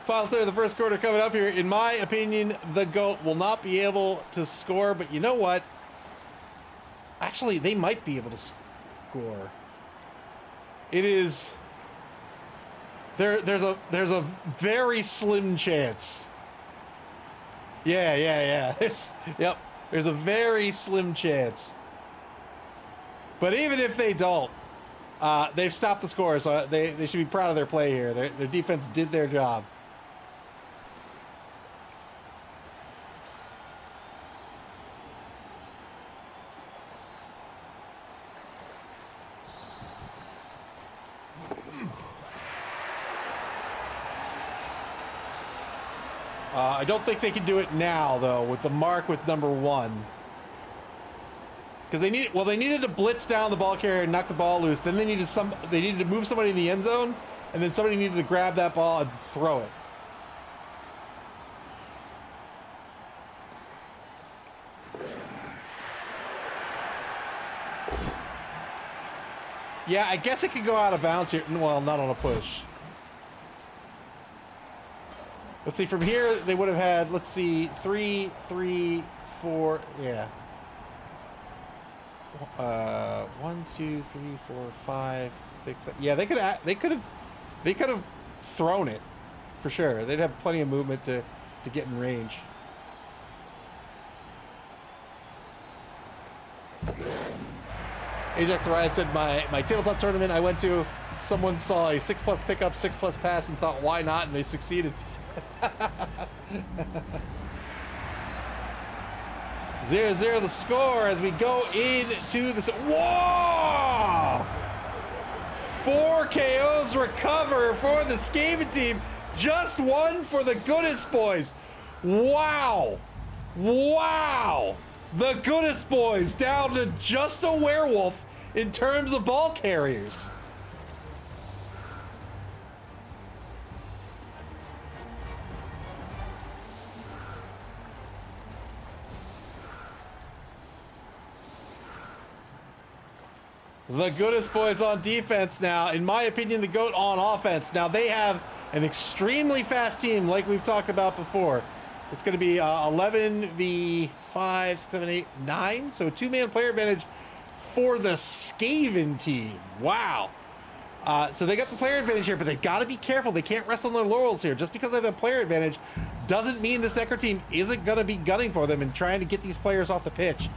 Final third of the first quarter coming up here. In my opinion, the GOAT will not be able to score, but you know what? Actually, they might be able to score. It is... There's a very slim chance. Yeah. There's a very slim chance. But even if they don't, they've stopped the score, so they should be proud of their play here. Their defense did their job. I don't think they can do it now, though, with the mark with number 1. Because they needed to blitz down the ball carrier and knock the ball loose. Then they needed to move somebody in the end zone, and then somebody needed to grab that ball and throw it. Yeah, I guess it could go out of bounds here. Well, not on a push. Let's see, from here, they would have had, let's see, 3, 3, 4, yeah. 1, 2, 3, 4, 5, 6, 7. Yeah, they could have thrown it, for sure. They'd have plenty of movement to get in range. Ajax the Riot said, my tabletop tournament I went to, someone saw a 6+ pickup, 6+ pass, and thought, why not? And they succeeded. 0-0 the score as we go into the... Whoa! 4 KOs recover for the Skaven team. Just 1 for the Goodest boys. Wow. Wow. The Goodest boys down to just a werewolf in terms of ball carriers. The Goodest boys on defense now. In my opinion, the GOAT on offense. Now, they have an extremely fast team like we've talked about before. It's going to be 11 v 5, 6, 7, 8, 9. So 2-man player advantage for the Skaven team. Wow. So they got the player advantage here, but they've got to be careful. They can't rest on their laurels here. Just because they have a player advantage doesn't mean this Necker team isn't going to be gunning for them and trying to get these players off the pitch.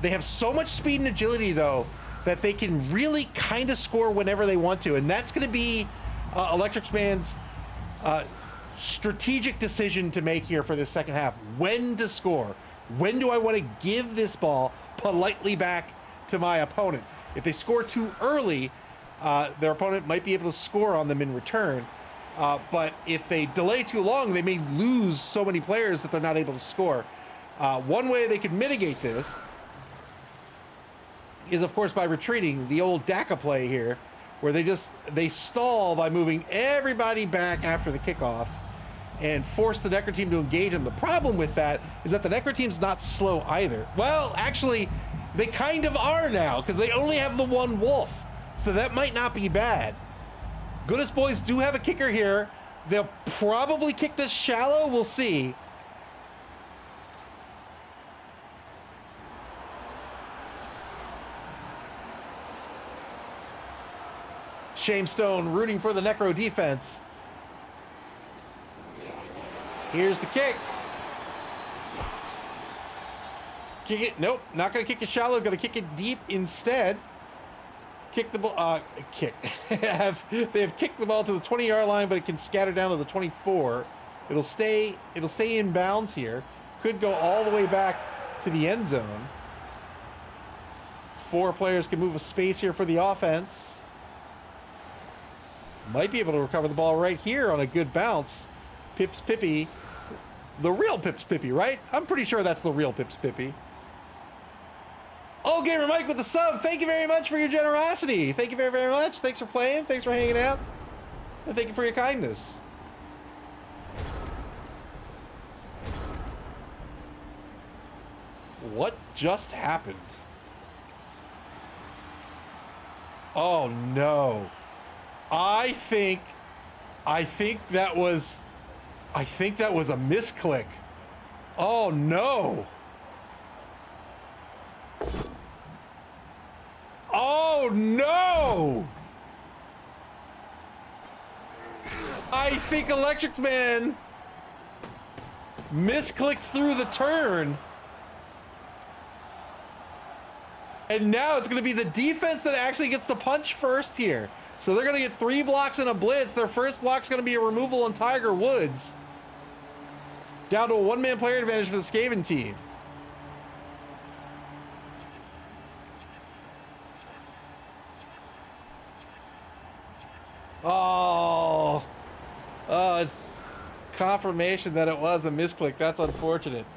They have so much speed and agility, though, that they can really kind of score whenever they want to. And that's going to be Electric Man's strategic decision to make here for this second half. When to score. When do I want to give this ball politely back to my opponent? If they score too early, their opponent might be able to score on them in return. But if they delay too long, they may lose so many players that they're not able to score. One way they could mitigate this is, of course, by retreating, the old DACA play here, where they stall by moving everybody back after the kickoff and force the Necker team to engage them. The problem with that is that the Necker team's not slow either. Well, actually, they kind of are now, because they only have the 1 wolf, so that might not be bad. Goodest boys do have a kicker here. They'll probably kick this shallow. We'll see. Shamestone rooting for the Necro defense. Here's the kick. Kick it. Nope, not going to kick it shallow. Going to kick it deep instead. Kick the ball. They have kicked the ball to the 20-yard line, but it can scatter down to the 24. It'll stay in bounds here. Could go all the way back to the end zone. 4 players can move a space here for the offense. Might be able to recover the ball right here on a good bounce. Pips Pippy. The real Pips Pippy, right? I'm pretty sure that's the real Pips Pippy. Old Gamer Mike with the sub. Thank you very much for your generosity. Thank you very, very much. Thanks for playing. Thanks for hanging out. And thank you for your kindness. What just happened? Oh no. I think that was a misclick. Oh no. Oh no. I think Electric Man misclicked through the turn. And now it's going to be the defense that actually gets the punch first here. So they're going to get 3 blocks and a blitz. Their first block's going to be a removal on Tiger Woods. Down to a 1-man player advantage for the Skaven team. Oh. Confirmation that it was a misclick. That's unfortunate.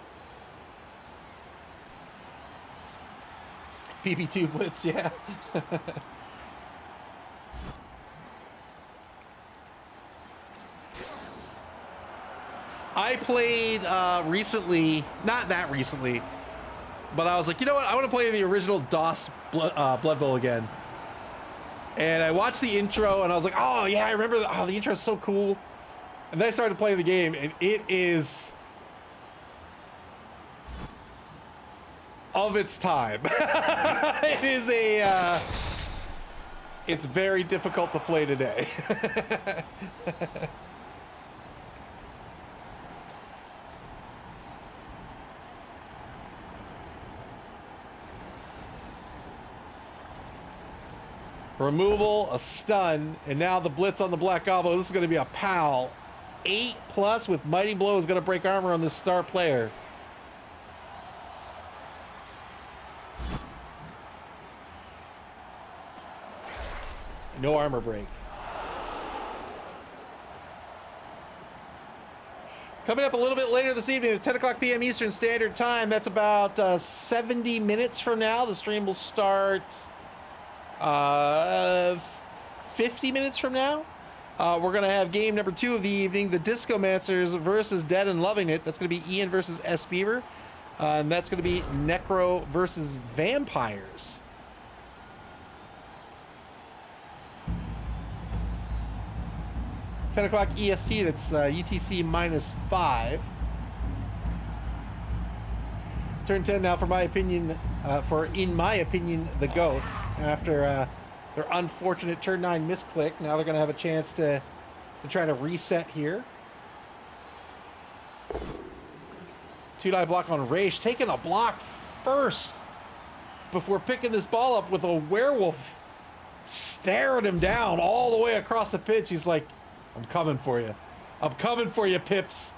PP2 blitz, yeah. I played recently, not that recently, but I was like, you know what? I want to play the original DOS Blood Bowl again. And I watched the intro and I was like, oh yeah, I remember the intro is so cool. And then I started playing the game and it is of its time. It is it's very difficult to play today. Removal, a stun, and now the blitz on the Black Goblin. This is going to be a POW. 8+ with Mighty Blow is going to break armor on this star player. No armor break. Coming up a little bit later this evening at 10 o'clock p.m. Eastern Standard Time. That's about 70 minutes from now. The stream will start 50 minutes from now. We're going to have game number 2 of the evening, the Discomancers versus Dead and Loving It. That's going to be Ian versus S. Beaver. And that's going to be Necro versus Vampires. $10 EST, that's UTC -5. Turn 10 now for my opinion, in my opinion, the GOAT. After their unfortunate turn 9 misclick, now they're going to have a chance to try to reset here. 2-die block on Raish, taking a block first before picking this ball up with a werewolf staring him down all the way across the pitch. He's like, I'm coming for you. I'm coming for you, Pips.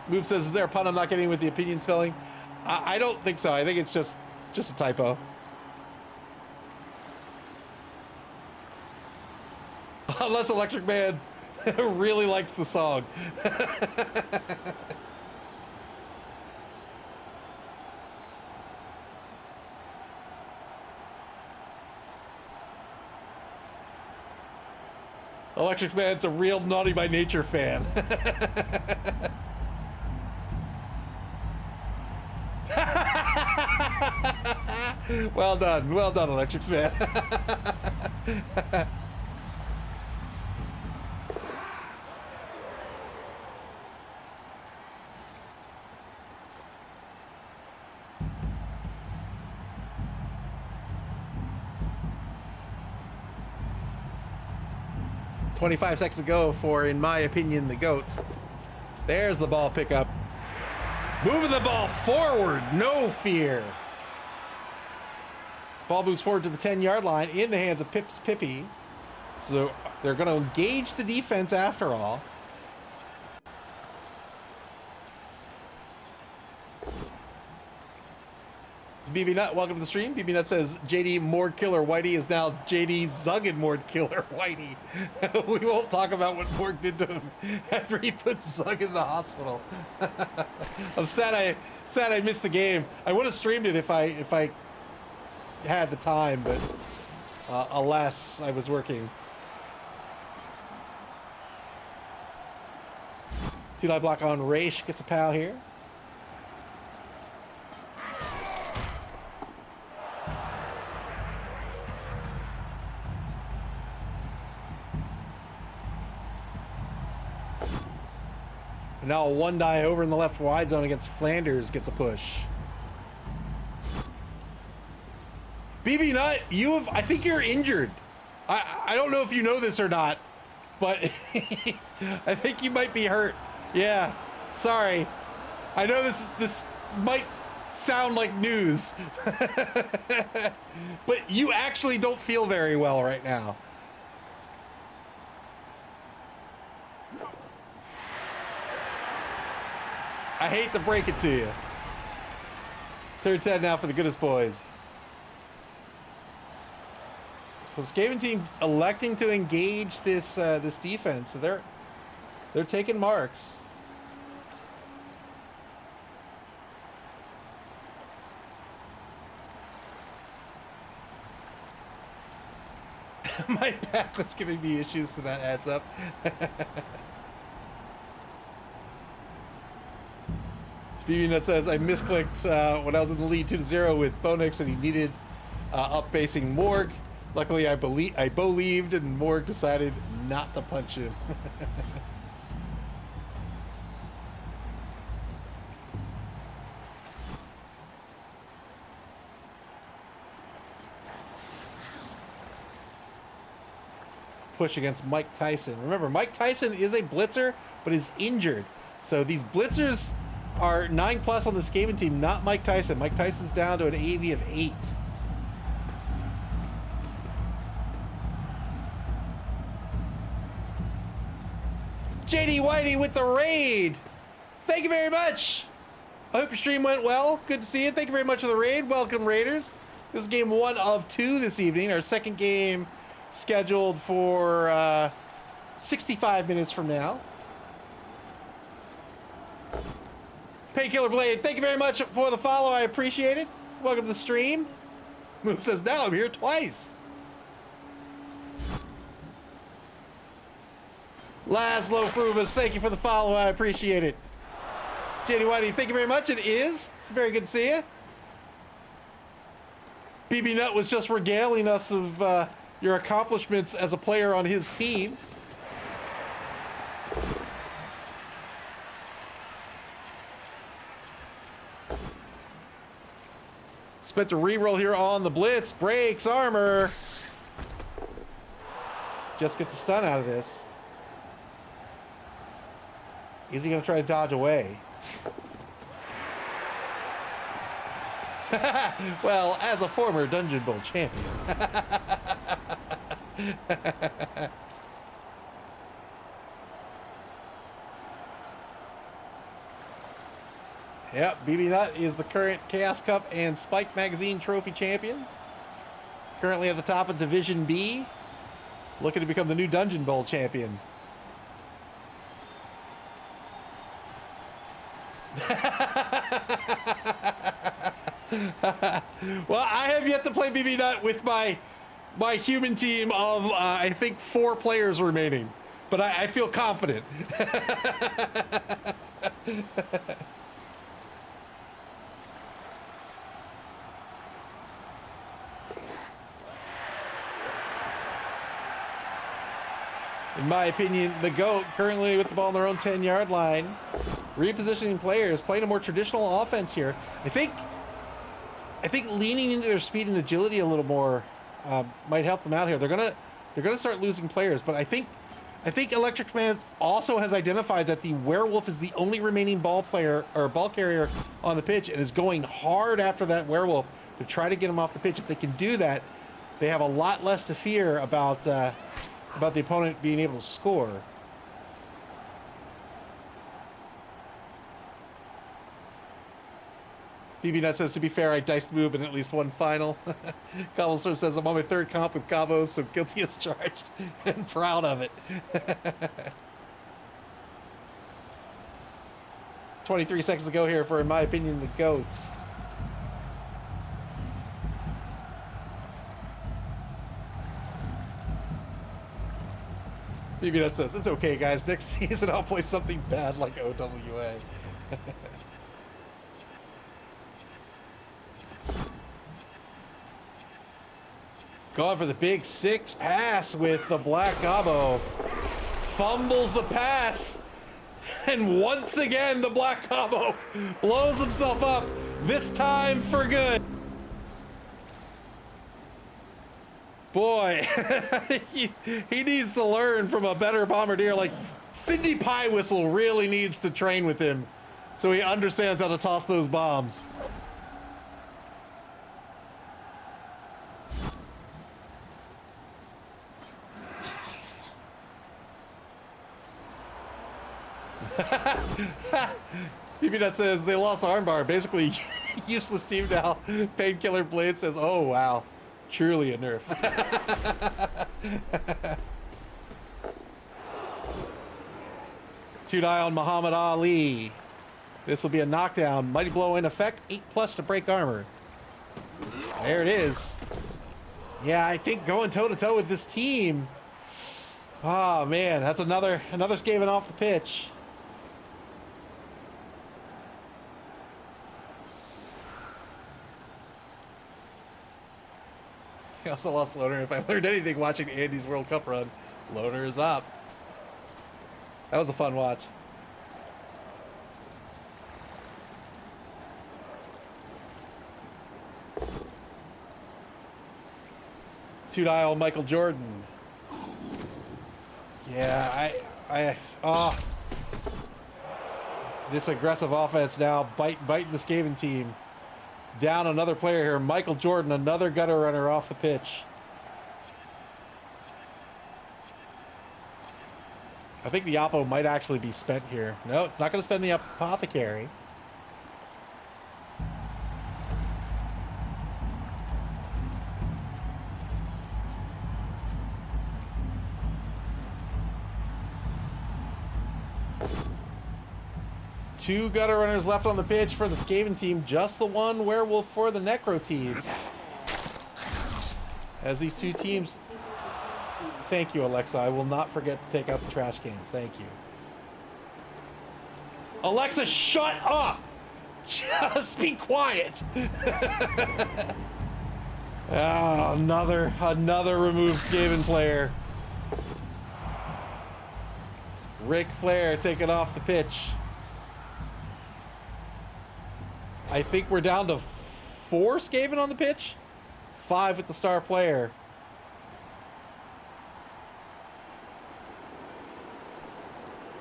Move says, is there a pun I'm not getting with the opinion spelling? I don't think so. I think it's just a typo. Unless Electric Man really likes the song. Electric Man's a real Naughty by Nature fan. Well done, Electric Man. 25 seconds to go for, in my opinion, the GOAT. There's the ball pickup. Moving the ball forward, no fear. Ball moves forward to the 10-yard line in the hands of Pips Pippy. So they're going to engage the defense after all. BB Nut, welcome to the stream. BB Nut says JD Mord Killer Whitey is now JD Zuggin Mord Killer Whitey. We won't talk about what Morg did to him after he put Zug in the hospital. I'm sad I missed the game. I would have streamed it if I had the time, but alas, I was working. Two-line block on Raish gets a pal here. Now a one die over in the left wide zone against Flanders gets a push. BB Nut, I think you're injured. I don't know if you know this or not, but I think you might be hurt. Yeah, sorry. I know this might sound like news, but you actually don't feel very well right now. I hate to break it to you. Third 10 now for the Goodest boys. So the Skaven team electing to engage this this defense. So they're taking marks. My back was giving me issues, so that adds up. BB Nut says, I misclicked when I was in the lead 2-0 with Bonix and he needed up-basing Morg. Luckily, I believed and Morg decided not to punch him. Push against Mike Tyson. Remember, Mike Tyson is a blitzer, but is injured. So these blitzers are 9+ on the Skaven team, not Mike Tyson. Mike Tyson's down to an AV of 8. JD Whitey with the raid. Thank you very much. I hope your stream went well. Good to see you. Thank you very much for the raid. Welcome, Raiders. This is game 1 of 2 this evening. Our second game scheduled for 65 minutes from now. Painkiller Blade, thank you very much for the follow. I appreciate it. Welcome to the stream. Move says, now I'm here twice. Laszlo Frubus, thank you for the follow. I appreciate it. JD Whitey, thank you very much. It is. It's very good to see you. BB Nut was just regaling us of your accomplishments as a player on his team. Spent a reroll here on the blitz. Breaks armor. Just gets a stun out of this. Is he going to try to dodge away? Well, as a former Dungeonbowl champion. Yep, BB Nut is the current Chaos Cup and Spike Magazine trophy champion. Currently at the top of Division B. Looking to become the new Dungeonbowl champion. Well, I have yet to play BB Nut with my human team of, I think, 4 players remaining. But I feel confident. In my opinion, the GOAT currently with the ball on their own 10-yard line, repositioning players, playing a more traditional offense here. I think leaning into their speed and agility a little more might help them out here. They're gonna start losing players, but I think I think Electric Man also has identified that the werewolf is the only remaining ball player or ball carrier on the pitch and is going hard after that werewolf to try to get him off the pitch. If they can do that, they have a lot less to fear about the opponent being able to score. BB Nut says, to be fair, I diced Moob in at least one final. Cobblestorm says, I'm on my third comp with Cabos, so guilty as charged and proud of it. 23 seconds to go here for, in my opinion, the GOAT. BB Nut says, it's okay, guys. Next season, I'll play something bad like OWA. Going for the big 6 pass with the Black Gobbo. Fumbles the pass. And once again, the Black Gobbo blows himself up, this time for good. Boy, he needs to learn from a better bombardier. Like, Sidney Pie Whistle really needs to train with him so he understands how to toss those bombs. BB Nut says they lost armbar. Basically, useless team now. Painkiller Blade says, oh wow, truly a nerf. Two die on Muhammad Ali. This will be a knockdown. Mighty blow in effect. 8+ to break armor. There it is. Yeah, I think going toe to toe with this team. Oh man, that's another Skaven off the pitch. I also lost Loner. If I learned anything watching Andy's World Cup run, Loner is up. That was a fun watch. Two dial Michael Jordan. Yeah, this aggressive offense now biting the Skaven team. Down another player here, Michael Jordan, another gutter runner off the pitch. I think the Oppo might actually be spent here. No, it's not going to spend the apothecary. Two gutter runners left on the pitch for the Skaven team. Just the one werewolf for the Necro team. As these two teams... Thank you, Alexa. I will not forget to take out the trash cans. Thank you. Alexa, shut up! Just be quiet! Oh, another removed Skaven player. Ric Flair taking off the pitch. I think we're down to 4 Skaven on the pitch. 5 with the star player.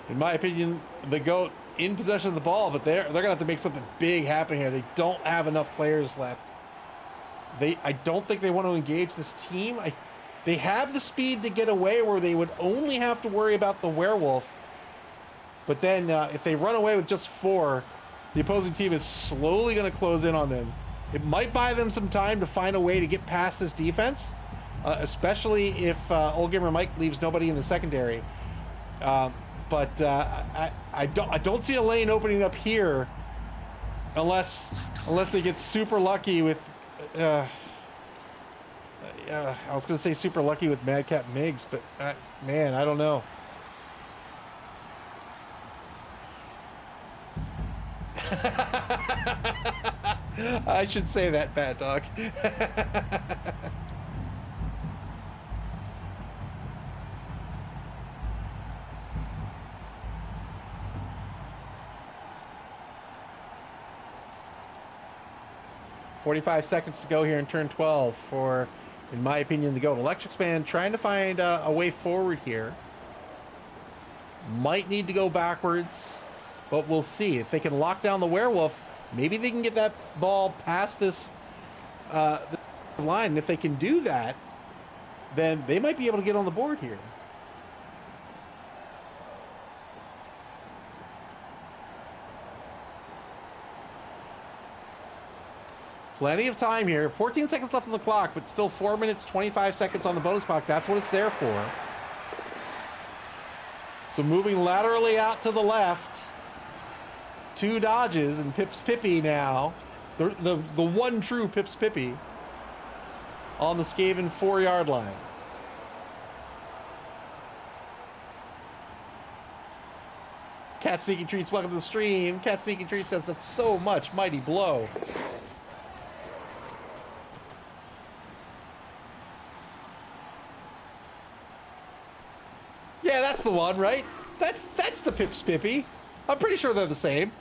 In my opinion, the GOAT in possession of the ball, but they're gonna have to make something big happen here. They don't have enough players left. I don't think they want to engage this team. They have the speed to get away where they would only have to worry about the werewolf. But then if they run away with just 4, the opposing team is slowly going to close in on them. It might buy them some time to find a way to get past this defense, especially if Old Gamer Mike leaves nobody in the secondary. But I don't see a lane opening up here unless they get super lucky with. I was going to say super lucky with Madcap Migs, but man, I don't know. I should say that, Bad Dog. "45 seconds to go here in turn 12 for, in my opinion, the GOAT. Electric Man trying to find a way forward here. Might need to go backwards, but we'll see. If they can lock down the werewolf, maybe they can get that ball past this line. And if they can do that, then they might be able to get on the board here. Plenty of time here. 14 seconds left on the clock, but still 4 minutes, 25 seconds on the bonus clock. That's what it's there for. So moving laterally out to the left. 2 dodges, and Pips Pippi now. The one true Pips Pippi on the Skaven 4-yard line. Cat Sneaky Treats, welcome to the stream. Cat Sneaky Treats says that's so much mighty blow. Yeah, that's the one, right? That's the Pips Pippi. I'm pretty sure they're the same.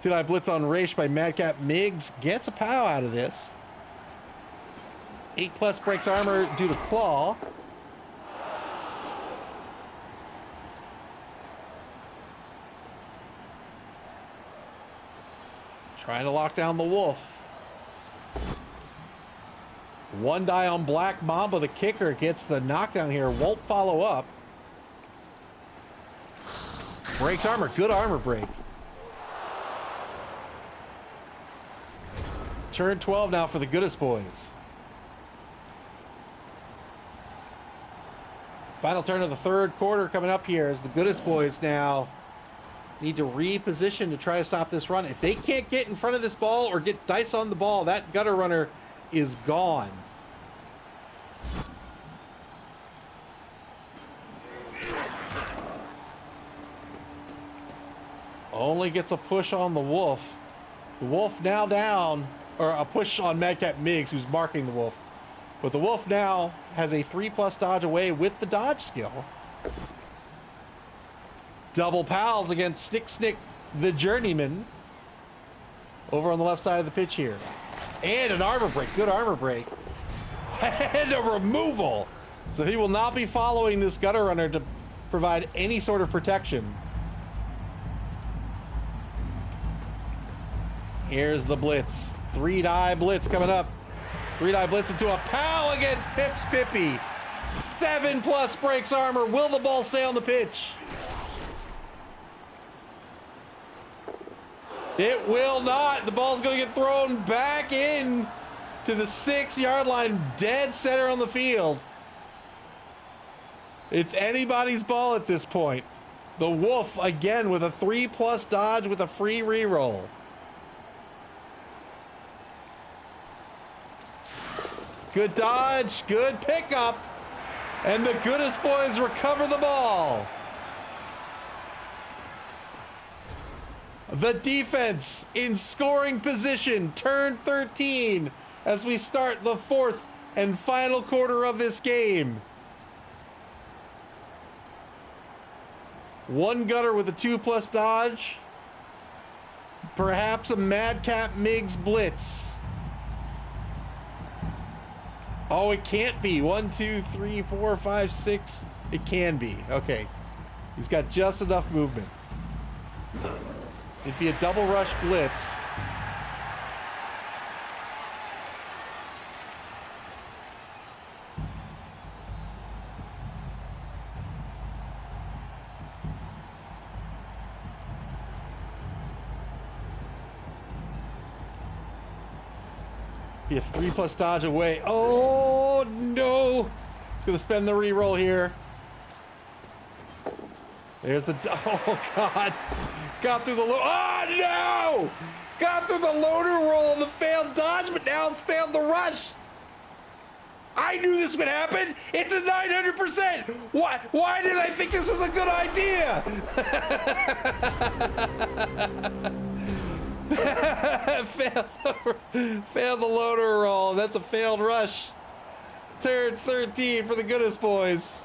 Did I blitz on Raish by Madcap Miggs? Gets a POW out of this. 8+ breaks armor due to Claw. Trying to lock down the wolf. 1 die on Black Mamba, the kicker, gets the knockdown here. Won't follow up. Breaks armor. Good armor break. Turn 12 now for the Goodest boys. Final turn of the 3rd quarter coming up here as the Goodest boys now need to reposition to try to stop this run. If they can't get in front of this ball or get dice on the ball, that gutter runner is gone. Only gets a push on the wolf. The wolf now down, or a push on Madcap Miggs, who's marking the wolf. But the wolf now has a 3+ dodge away with the dodge skill. Double pals against Snick the Journeyman. Over on the left side of the pitch here. And an armor break. Good armor break. And a removal. So he will not be following this gutter runner to provide any sort of protection. Here's the blitz. 3-die blitz coming up. 3-die blitz into a POW against Pips Pippi. 7+ breaks armor. Will the ball stay on the pitch? It will not. The ball's going to get thrown back in to the 6-yard line, dead center on the field. It's anybody's ball at this point. The wolf again with a 3+ dodge with a free reroll. Good dodge, good pickup, and the Goodest boys recover the ball. The defense in scoring position, turn 13, as we start the 4th and final quarter of this game. 1 gutter with a 2+ dodge. Perhaps a Madcap Miggs blitz. Oh, it can't be. 1, 2, 3, 4, 5, 6. It can be. Okay. He's got just enough movement. It'd be a double rush blitz. Be a 3+ dodge away. Oh no! He's gonna spend the reroll here. There's the, oh God. Got through the, oh no! Got through the loader roll and the failed dodge, but now it's failed the rush. I knew this would happen. It's a 900%. Why did I think this was a good idea? failed the loader roll. That's a failed rush. Turn 13 for the Goodest boys.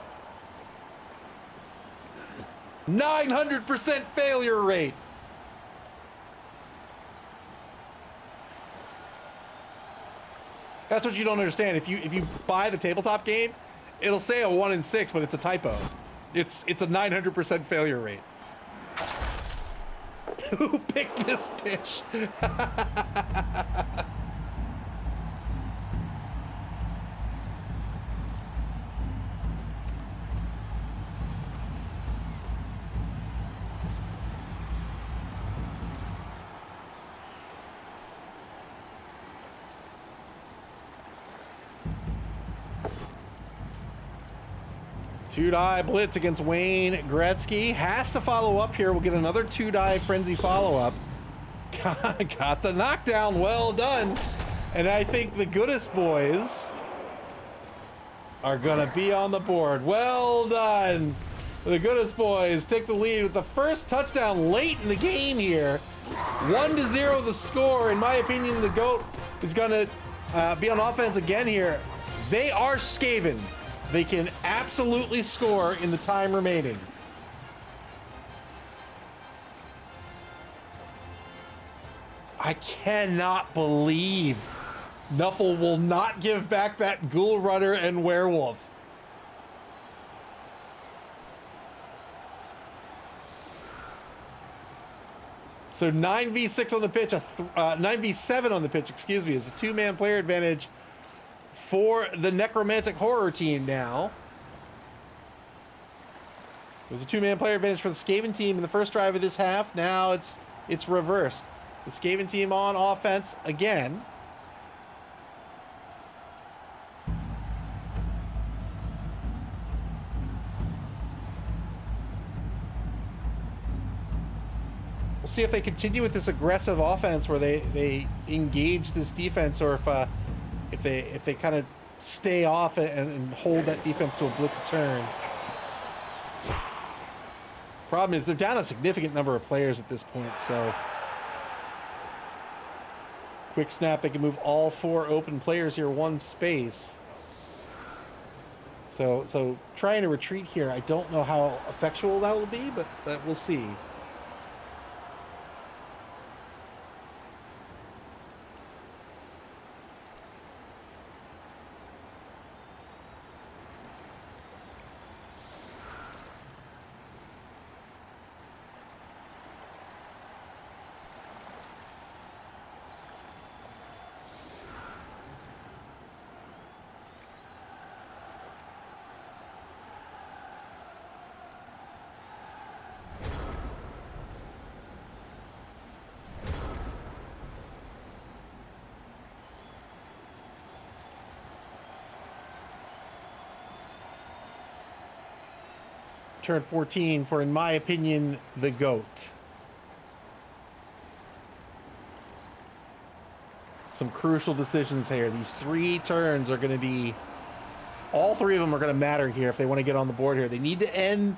900% failure rate. That's what you don't understand. If you buy the tabletop game, it'll say a 1 in 6, but it's a typo. It's a 900% failure rate. Who picked this pitch? Two-die blitz against Wayne Gretzky. Has to follow up here. We'll get another two-die frenzy follow-up. Got the knockdown. Well done. And I think the Goodest boys are going to be on the board. Well done. The Goodest boys take the lead with the first touchdown late in the game here. 1-0 the score. In my opinion, the GOAT is going to be on offense again here. They are Skaven. They can absolutely score in the time remaining. I cannot believe Nuffle will not give back that Ghoul Runner and Werewolf. So 9v6 on the pitch, 9v7 on the pitch, excuse me, is a two-man player advantage for the Necromantic Horror team now. It was a two-man player advantage for the Skaven team in the first drive of this half. Now it's reversed. The Skaven team on offense again. We'll see if they continue with this aggressive offense where they engage this defense, or if they kind of stay off and hold that defense to a blitz turn. Problem is they're down a significant number of players at this point, so quick snap, they can move all 4 open players here one space. So trying to retreat here, I don't know how effectual that will be, but we'll see. Turn 14 for, in my opinion, the GOAT. Some crucial decisions here. These 3 turns are going to be, all 3 of them are going to matter here if they want to get on the board here. They need to end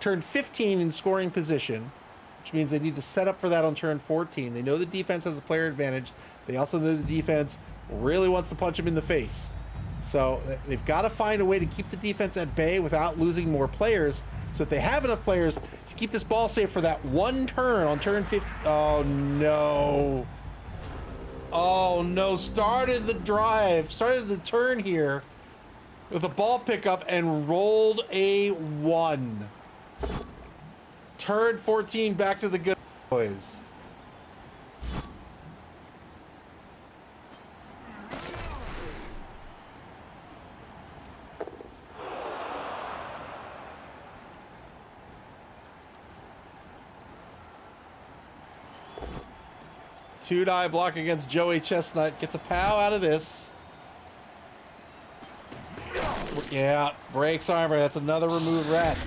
turn 15 in scoring position, which means they need to set up for that on turn 14. They know the defense has a player advantage. They also know the defense really wants to punch them in the face. So they've got to find a way to keep the defense at bay without losing more players. So if they have enough players to keep this ball safe for that one turn on turn 15. Oh, no. Oh, no. Started the drive. Started the turn here with a ball pickup and rolled a 1. Turn 14 back to the good boys. Two-die block against Joey Chestnut. Gets a pow out of this. Yeah, breaks armor. That's another removed rat.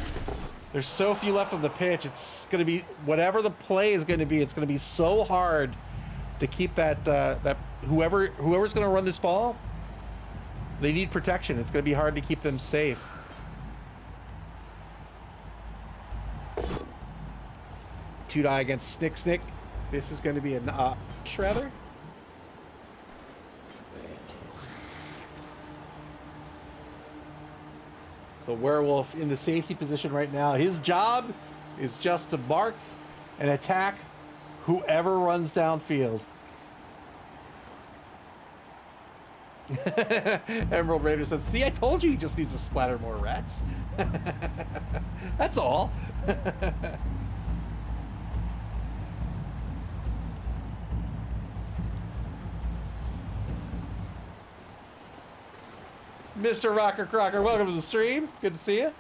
There's so few left on the pitch. It's going to be, whatever the play is going to be, it's going to be so hard to keep that, whoever's going to run this ball, they need protection. It's going to be hard to keep them safe. Two-die against Snick Snick. This is going to be a rather. The werewolf in the safety position right now. His job is just to mark and attack whoever runs downfield. Emerald Raider says, see, I told you he just needs to splatter more rats. That's all. Mr. Rocker Crocker, welcome to the stream. Good to see you.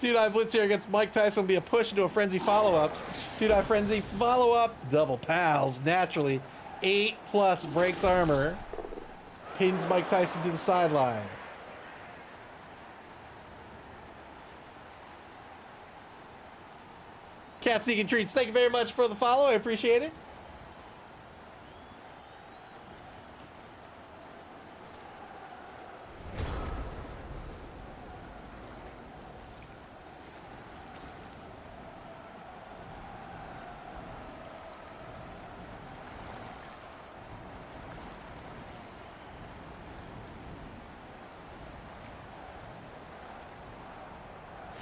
2-9 Blitz here against Mike Tyson will be a push into a frenzy follow-up. 2-9 Frenzy follow-up. Double pals, naturally. 8+ breaks armor. Pins Mike Tyson to the sideline. Cat Sneaking Treats, thank you very much for the follow. I appreciate it.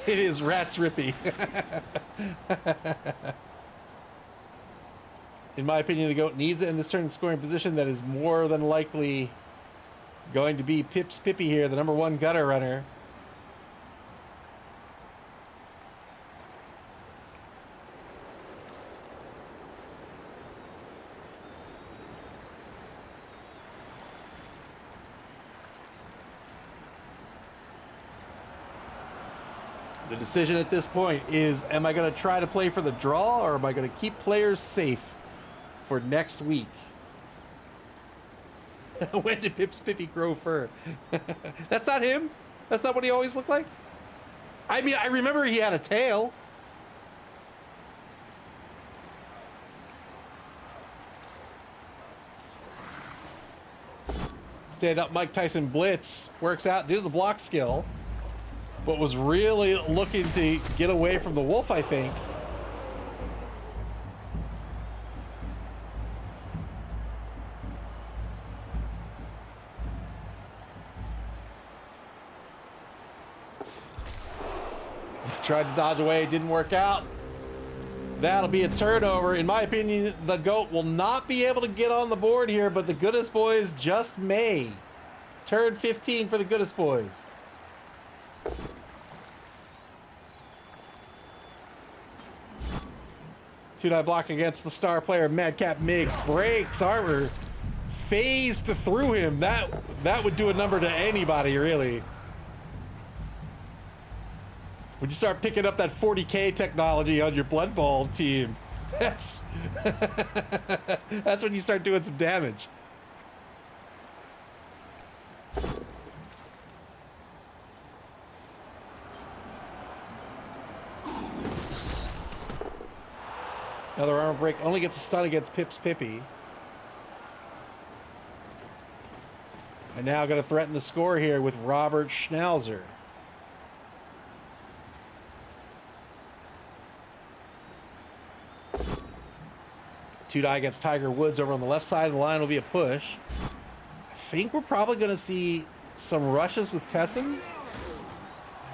It is Rats Rippy. In my opinion, the GOAT needs it in this turn in scoring position. That is more than likely going to be Pips Pippy here, the #1 gutter runner. The decision at this point is, am I going to try to play for the draw, or am I going to keep players safe for next week? When did Pips Pippy grow fur? That's not him? That's not what he always looked like? I mean, I remember he had a tail. Stand up Mike Tyson blitz. Works out due to the block skill. But was really looking to get away from the wolf, I think. Tried to dodge away, didn't work out. That'll be a turnover. In my opinion, the GOAT will not be able to get on the board here, but the Goodest boys just may. Turn 15 for the Goodest boys. 2-9 block against the star player. Madcap Miggs breaks armor. Phased through him. That would do a number to anybody, really. When you start picking up that 40K technology on your Blood Bowl team, that's when you start doing some damage. Another armor break, only gets a stun against Pips Pippy. And now going to threaten the score here with Robert Schnauzer. Two die against Tiger Woods over on the left side of the line will be a push. I think we're probably going to see some rushes with Tessin.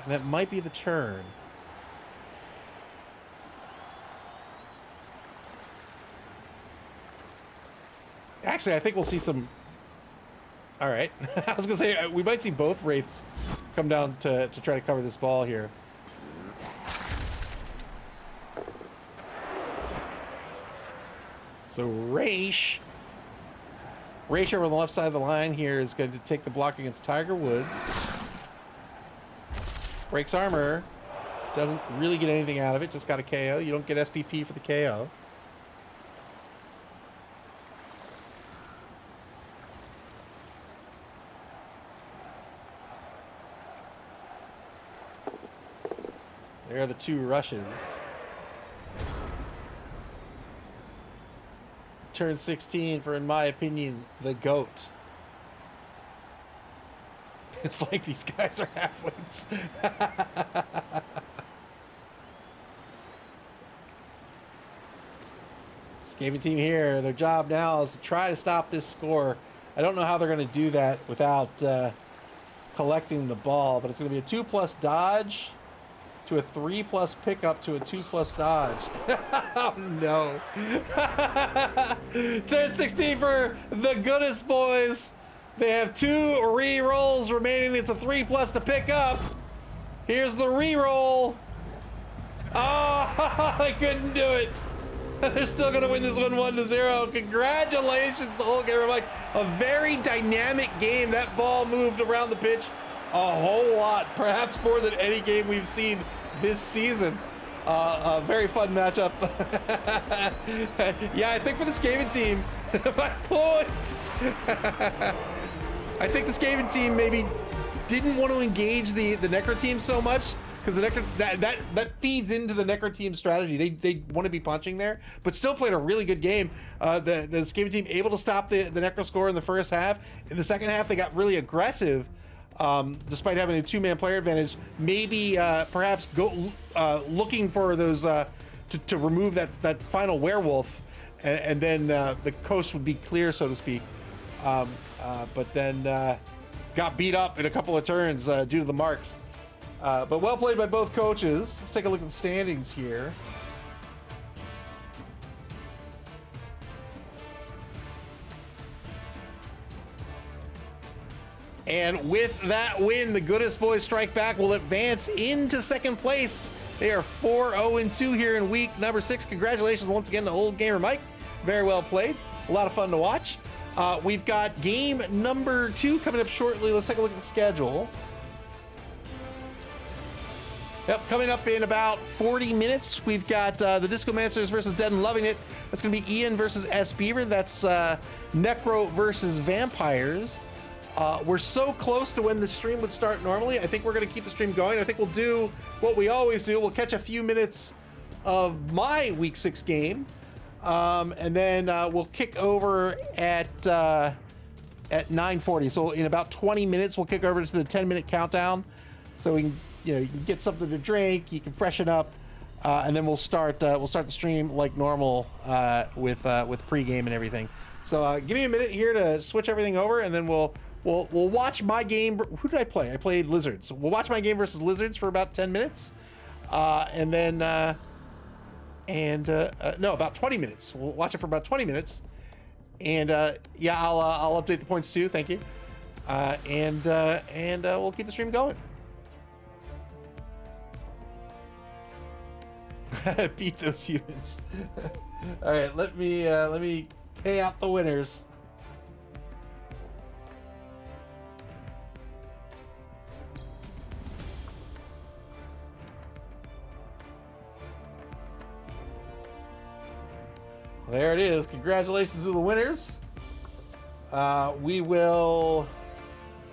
That might be the turn. Actually, I think we'll see some... All right. I was going to say, we might see both Wraiths come down to try to cover this ball here. So Raish over on the left side of the line here is going to take the block against Tiger Woods. Breaks armor. Doesn't really get anything out of it. Just got a KO. You don't get SPP for the KO. There are the two rushes. Turn 16 for, in my opinion, the GOAT. It's like these guys are halflings. This gaming team here, their job now is to try to stop this score. I don't know how they're going to do that without collecting the ball, but it's going to be a 2+ dodge to a 3+ pickup to a 2+ dodge. Oh no. Turn 16 for the Goodest boys. They have 2 re-rolls remaining. It's a 3+ to pick up. Here's the re-roll. Oh, I couldn't do it. They're still going to win this one 1-0. Congratulations to Old Gamer Mike. A very dynamic game. That ball moved around the pitch a whole lot, perhaps more than any game we've seen this season. A very fun matchup. Yeah, I think for this gaming team, my points. I think this gaming team maybe didn't want to engage the Necro team so much, because the Necro that feeds into the Necro team strategy. They want to be punching there, but still played a really good game. This gaming team able to stop the Necro score in the first half. In the second half, they got really aggressive. Despite having a 2-man player advantage, maybe perhaps go looking for those to remove that final werewolf, and then the coast would be clear, so to speak. But then got beat up in a couple of turns due to the marks. But well played by both coaches. Let's take a look at the standings here. And with that win, the Goodest boys strike back will advance into second place. They are 4-0-2 here in week number 6. Congratulations once again to Old Gamer Mike. Very well played. A lot of fun to watch. We've got game number 2 coming up shortly. Let's take a look at the schedule. Yep, coming up in about 40 minutes, we've got the Discomancers versus Dead and Loving It. That's going to be Ian versus S. Beaver. That's Necro versus Vampires. We're so close to when the stream would start normally. I think we're going to keep the stream going. I think we'll do what we always do. We'll catch a few minutes of my week 6 game, and then we'll kick over at 9:40. So in about 20 minutes, we'll kick over to the 10-minute countdown, so we can, you can get something to drink, you can freshen up, and then we'll start the stream like normal with pregame and everything. So give me a minute here to switch everything over, and then we'll watch my game. Who did I play? I played Lizards. We'll watch my game versus Lizards for about 10 minutes. And then, no, about 20 minutes. We'll watch it for about 20 minutes. And yeah, I'll update the points too. Thank you. And we'll keep the stream going. Beat those humans. All right, let me pay out the winners. There it is. Congratulations to the winners. We will,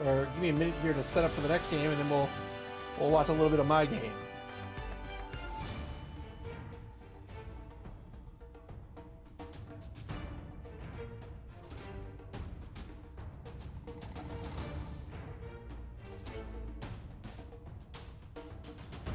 or give me a minute here to set up for the next game, and then we'll watch a little bit of my game.